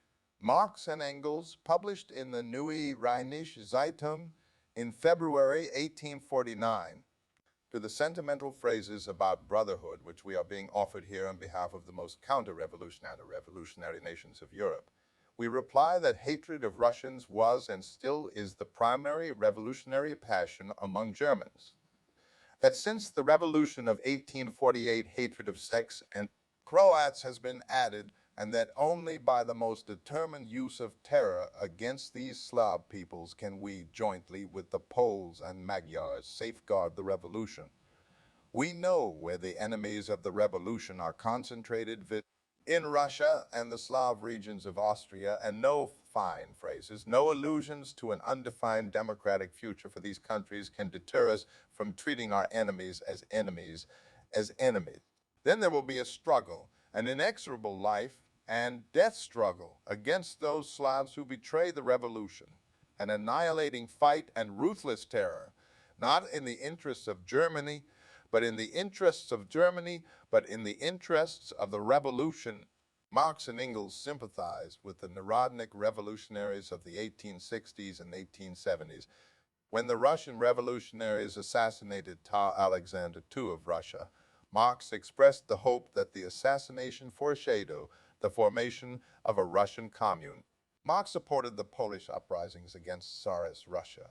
Marx and Engels published in the Neue Rheinische Zeitung in February 1849 to the sentimental phrases about brotherhood which we are being offered here on behalf of the most counter-revolutionary nations of Europe. We reply that hatred of Russians was and still is the primary revolutionary passion among Germans. That since the revolution of 1848, hatred of sex and Croats has been added and that only by the most determined use of terror against these Slav peoples can we, jointly with the Poles and Magyars, safeguard the revolution. We know where the enemies of the revolution are concentrated in Russia and the Slav regions of Austria, and no fine phrases, no allusions to an undefined democratic future for these countries can deter us from treating our enemies as enemies, Then there will be a struggle, an inexorable life and death struggle against those Slavs who betray the revolution, an annihilating fight and ruthless terror, not in the interests of Germany, but in the interests of the revolution. Marx and Engels sympathized with the Narodnik revolutionaries of the 1860s and 1870s. When the Russian revolutionaries assassinated Tsar Alexander II of Russia, Marx expressed the hope that the assassination foreshadowed the formation of a Russian commune. Marx supported the Polish uprisings against Tsarist Russia.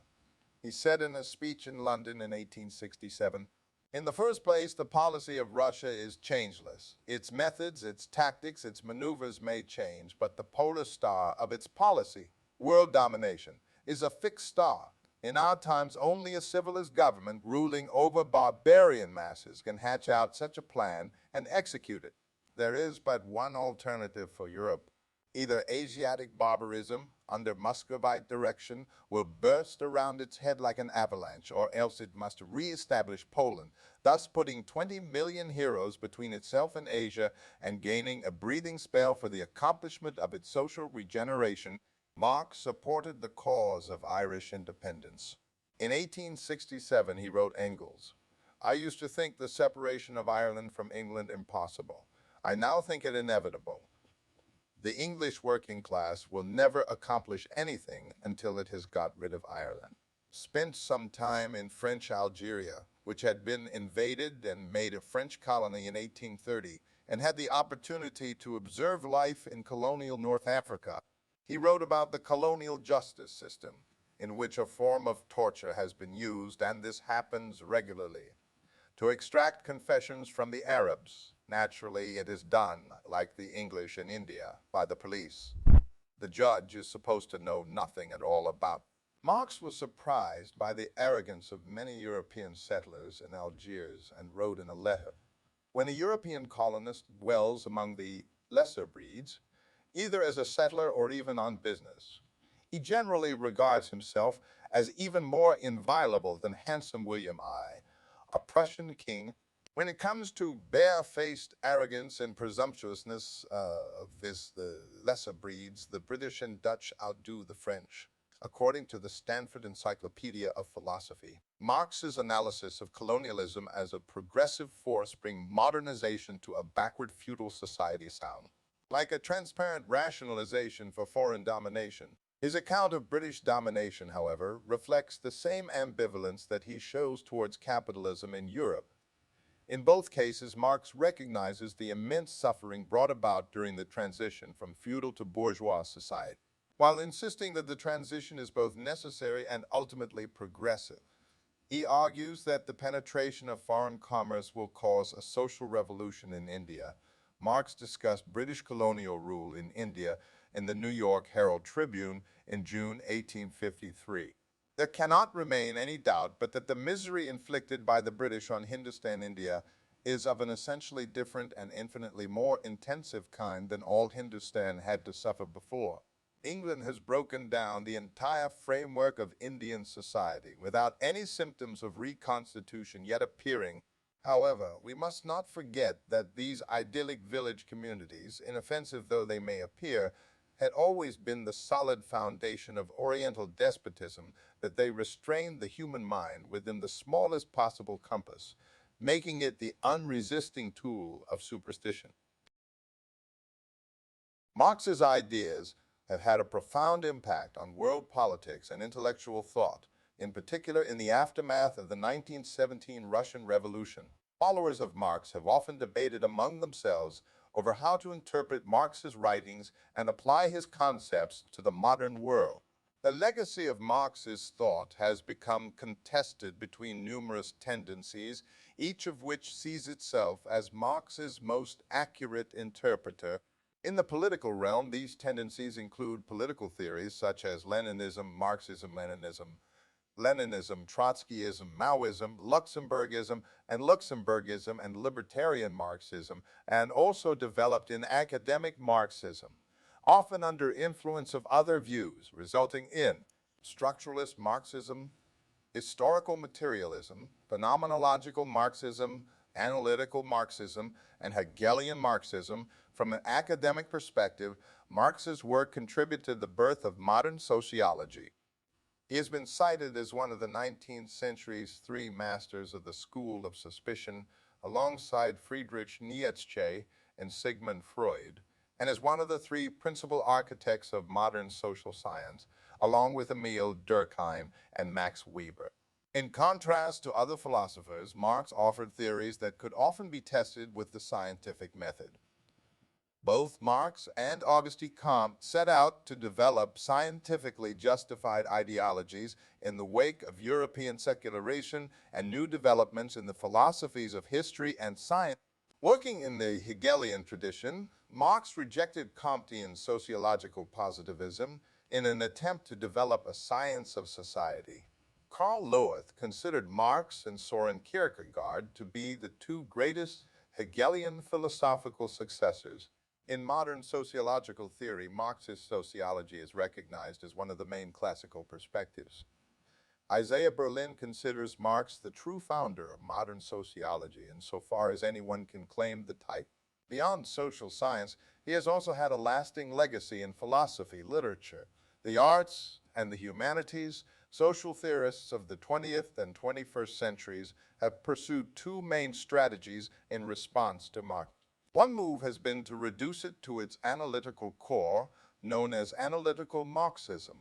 He said in a speech in London in 1867, "In the first place, the policy of Russia is changeless. Its methods, its tactics, its maneuvers may change, but the polar star of its policy, world domination, is a fixed star. In our times, only a civilized government ruling over barbarian masses can hatch out such a plan and execute it. There is but one alternative for Europe. Either Asiatic barbarism, under Muscovite direction, will burst around its head like an avalanche, or else it must re-establish Poland, thus putting 20 million heroes between itself and Asia and gaining a breathing spell for the accomplishment of its social regeneration." Marx supported the cause of Irish independence. In 1867, he wrote Engels, "I used to think the separation of Ireland from England impossible. I now think it inevitable. The English working class will never accomplish anything until it has got rid of Ireland." Spent some time in French Algeria, which had been invaded and made a French colony in 1830, and had the opportunity to observe life in colonial North Africa. He wrote about the colonial justice system, in which a form of torture has been used, and this happens regularly, to extract confessions from the Arabs. Naturally, it is done, like the English in India, by the police. The judge is supposed to know nothing at all about it. Marx was surprised by the arrogance of many European settlers in Algiers and wrote in a letter, "When a European colonist dwells among the lesser breeds, either as a settler or even on business, he generally regards himself as even more inviolable than handsome William I, a Prussian king. When it comes to bare-faced arrogance and presumptuousness of the lesser breeds, the British and Dutch outdo the French." According to the Stanford Encyclopedia of Philosophy, Marx's analysis of colonialism as a progressive force brings modernization to a backward feudal society sound. Like a transparent rationalization for foreign domination, his account of British domination, however, reflects the same ambivalence that he shows towards capitalism in Europe. In both cases, Marx recognizes the immense suffering brought about during the transition from feudal to bourgeois society, while insisting that the transition is both necessary and ultimately progressive. He argues that the penetration of foreign commerce will cause a social revolution in India. Marx discussed British colonial rule in India in the New York Herald Tribune in June 1853. There cannot remain any doubt but that the misery inflicted by the British on Hindustan India is of an essentially different and infinitely more intensive kind than all Hindustan had to suffer before. England has broken down the entire framework of Indian society without any symptoms of reconstitution yet appearing. However, we must not forget that these idyllic village communities, inoffensive though they may appear, had always been the solid foundation of Oriental despotism, that they restrained the human mind within the smallest possible compass, making it the unresisting tool of superstition. Marx's ideas have had a profound impact on world politics and intellectual thought, in particular in the aftermath of the 1917 Russian Revolution. Followers of Marx have often debated among themselves over how to interpret Marx's writings and apply his concepts to the modern world. The legacy of Marx's thought has become contested between numerous tendencies, each of which sees itself as Marx's most accurate interpreter. In the political realm, these tendencies include political theories such as Leninism, Marxism-Leninism, Trotskyism, Maoism, Luxemburgism, and libertarian Marxism, and also developed in academic Marxism, often under influence of other views, resulting in structuralist Marxism, historical materialism, phenomenological Marxism, analytical Marxism, and Hegelian Marxism. From an academic perspective, Marx's work contributed to the birth of modern sociology. He has been cited as one of the 19th century's three masters of the school of suspicion, alongside Friedrich Nietzsche and Sigmund Freud, and as one of the three principal architects of modern social science, along with Emil Durkheim and Max Weber. In contrast to other philosophers, Marx offered theories that could often be tested with the scientific method. Both Marx and Auguste Comte set out to develop scientifically justified ideologies in the wake of European secularization and new developments in the philosophies of history and science. Working in the Hegelian tradition, Marx rejected Comtean sociological positivism in an attempt to develop a science of society. Karl Leuth considered Marx and Soren Kierkegaard to be the two greatest Hegelian philosophical successors. In modern sociological theory, Marxist sociology is recognized as one of the main classical perspectives. Isaiah Berlin considers Marx the true founder of modern sociology, insofar as anyone can claim the title. Beyond social science, he has also had a lasting legacy in philosophy, literature, the arts, and the humanities. Social theorists of the 20th and 21st centuries have pursued two main strategies in response to Marx. One move has been to reduce it to its analytical core, known as analytical Marxism.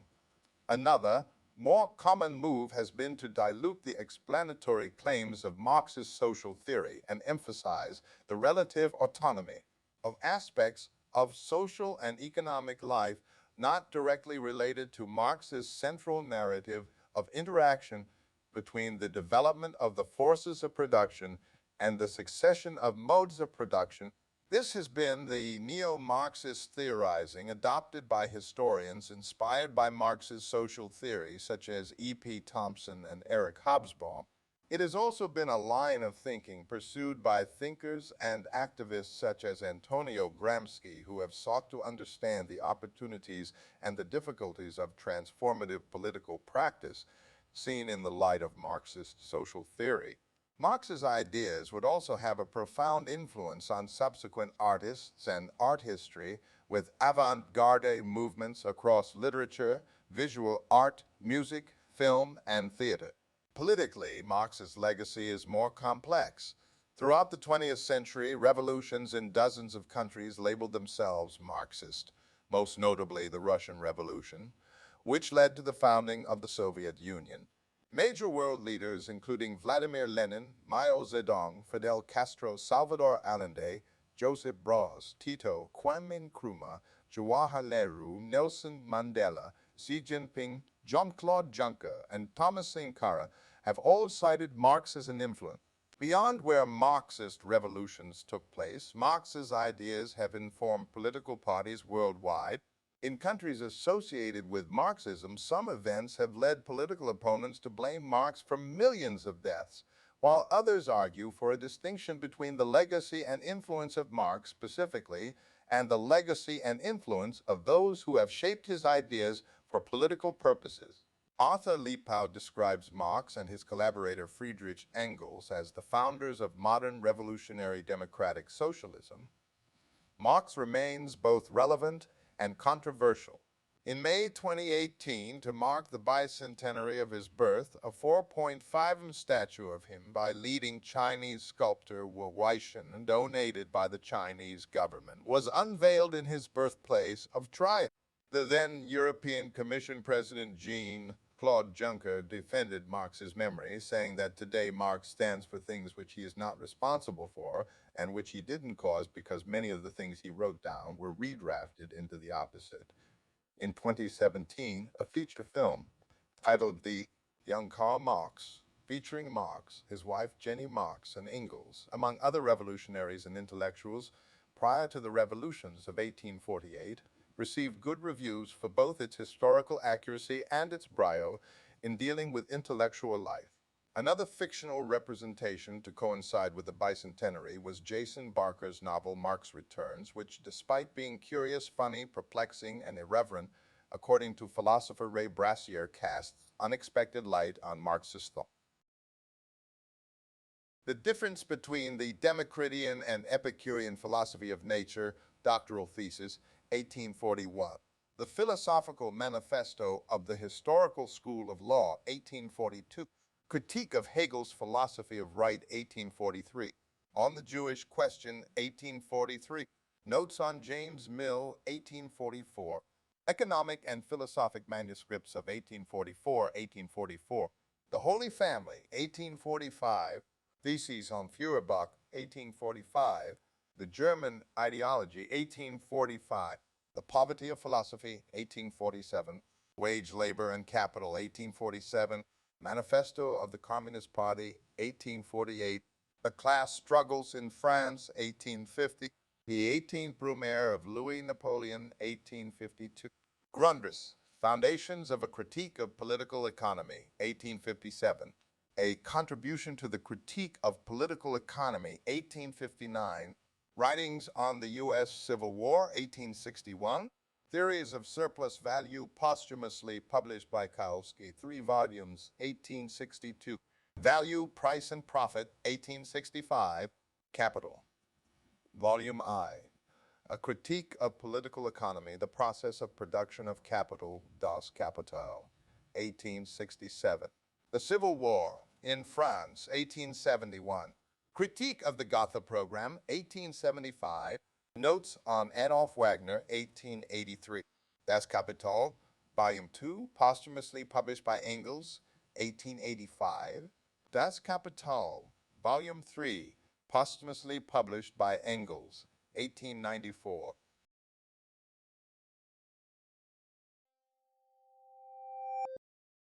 Another, more common move has been to dilute the explanatory claims of Marx's social theory and emphasize the relative autonomy of aspects of social and economic life not directly related to Marx's central narrative of interaction between the development of the forces of production and the succession of modes of production. This has been the neo-Marxist theorizing adopted by historians inspired by Marx's social theory, such as E.P. Thompson and Eric Hobsbawm. It has also been a line of thinking pursued by thinkers and activists such as Antonio Gramsci, who have sought to understand the opportunities and the difficulties of transformative political practice seen in the light of Marxist social theory. Marx's ideas would also have a profound influence on subsequent artists and art history, with avant-garde movements across literature, visual art, music, film, and theater. Politically, Marx's legacy is more complex. Throughout the 20th century, revolutions in dozens of countries labeled themselves Marxist, most notably the Russian Revolution, which led to the founding of the Soviet Union. Major world leaders, including Vladimir Lenin, Mao Zedong, Fidel Castro, Salvador Allende, Joseph Broz Tito, Kwame Nkrumah, Jawaharlal Nehru, Nelson Mandela, Xi Jinping, Jean-Claude Juncker, and Thomas Sankara, have all cited Marx as an influence. Beyond where Marxist revolutions took place, Marx's ideas have informed political parties worldwide. In countries associated with Marxism, some events have led political opponents to blame Marx for millions of deaths, while others argue for a distinction between the legacy and influence of Marx specifically and the legacy and influence of those who have shaped his ideas for political purposes. Arthur Lipow describes Marx and his collaborator Friedrich Engels as the founders of modern revolutionary democratic socialism. Marx remains both relevant and controversial. In May 2018, to mark the bicentenary of his birth, a 4.5-inch statue of him by leading Chinese sculptor Wu Weishan, donated by the Chinese government, was unveiled in his birthplace of Trier. The then European Commission President Jean-Claude Juncker defended Marx's memory, saying that today Marx stands for things which he is not responsible for and which he didn't cause because many of the things he wrote down were redrafted into the opposite. In 2017, a feature film titled The Young Karl Marx, featuring Marx, his wife Jenny Marx, and Engels, among other revolutionaries and intellectuals, prior to the revolutions of 1848, received good reviews for both its historical accuracy and its brio in dealing with intellectual life. Another fictional representation to coincide with the bicentenary was Jason Barker's novel Marx Returns, which, despite being curious, funny, perplexing, and irreverent, according to philosopher Ray Brassier, casts unexpected light on Marxist thought. The difference between the Democritean and Epicurean philosophy of nature, doctoral thesis, 1841. The Philosophical Manifesto of the Historical School of Law, 1842. Critique of Hegel's Philosophy of Right, 1843. On the Jewish Question, 1843. Notes on James Mill, 1844. Economic and Philosophic Manuscripts of 1844, 1844. The Holy Family, 1845. Theses on Feuerbach, 1845. The German Ideology, 1845. The Poverty of Philosophy, 1847. Wage, Labor, and Capital, 1847. Manifesto of the Communist Party, 1848. The Class Struggles in France, 1850. The 18th Brumaire of Louis Napoleon, 1852. Grundrisse, Foundations of a Critique of Political Economy, 1857. A Contribution to the Critique of Political Economy, 1859. Writings on the U.S. Civil War, 1861. Theories of Surplus Value, posthumously published by Kautsky, 3 volumes, 1862. Value, Price, and Profit, 1865. Capital, Volume I. A Critique of Political Economy, the Process of Production of Capital, Das Kapital, 1867. The Civil War in France, 1871. Critique of the Gotha Program, 1875. Notes on Adolf Wagner, 1883. Das Kapital, Volume 2, posthumously published by Engels, 1885. Das Kapital, Volume 3, posthumously published by Engels, 1894.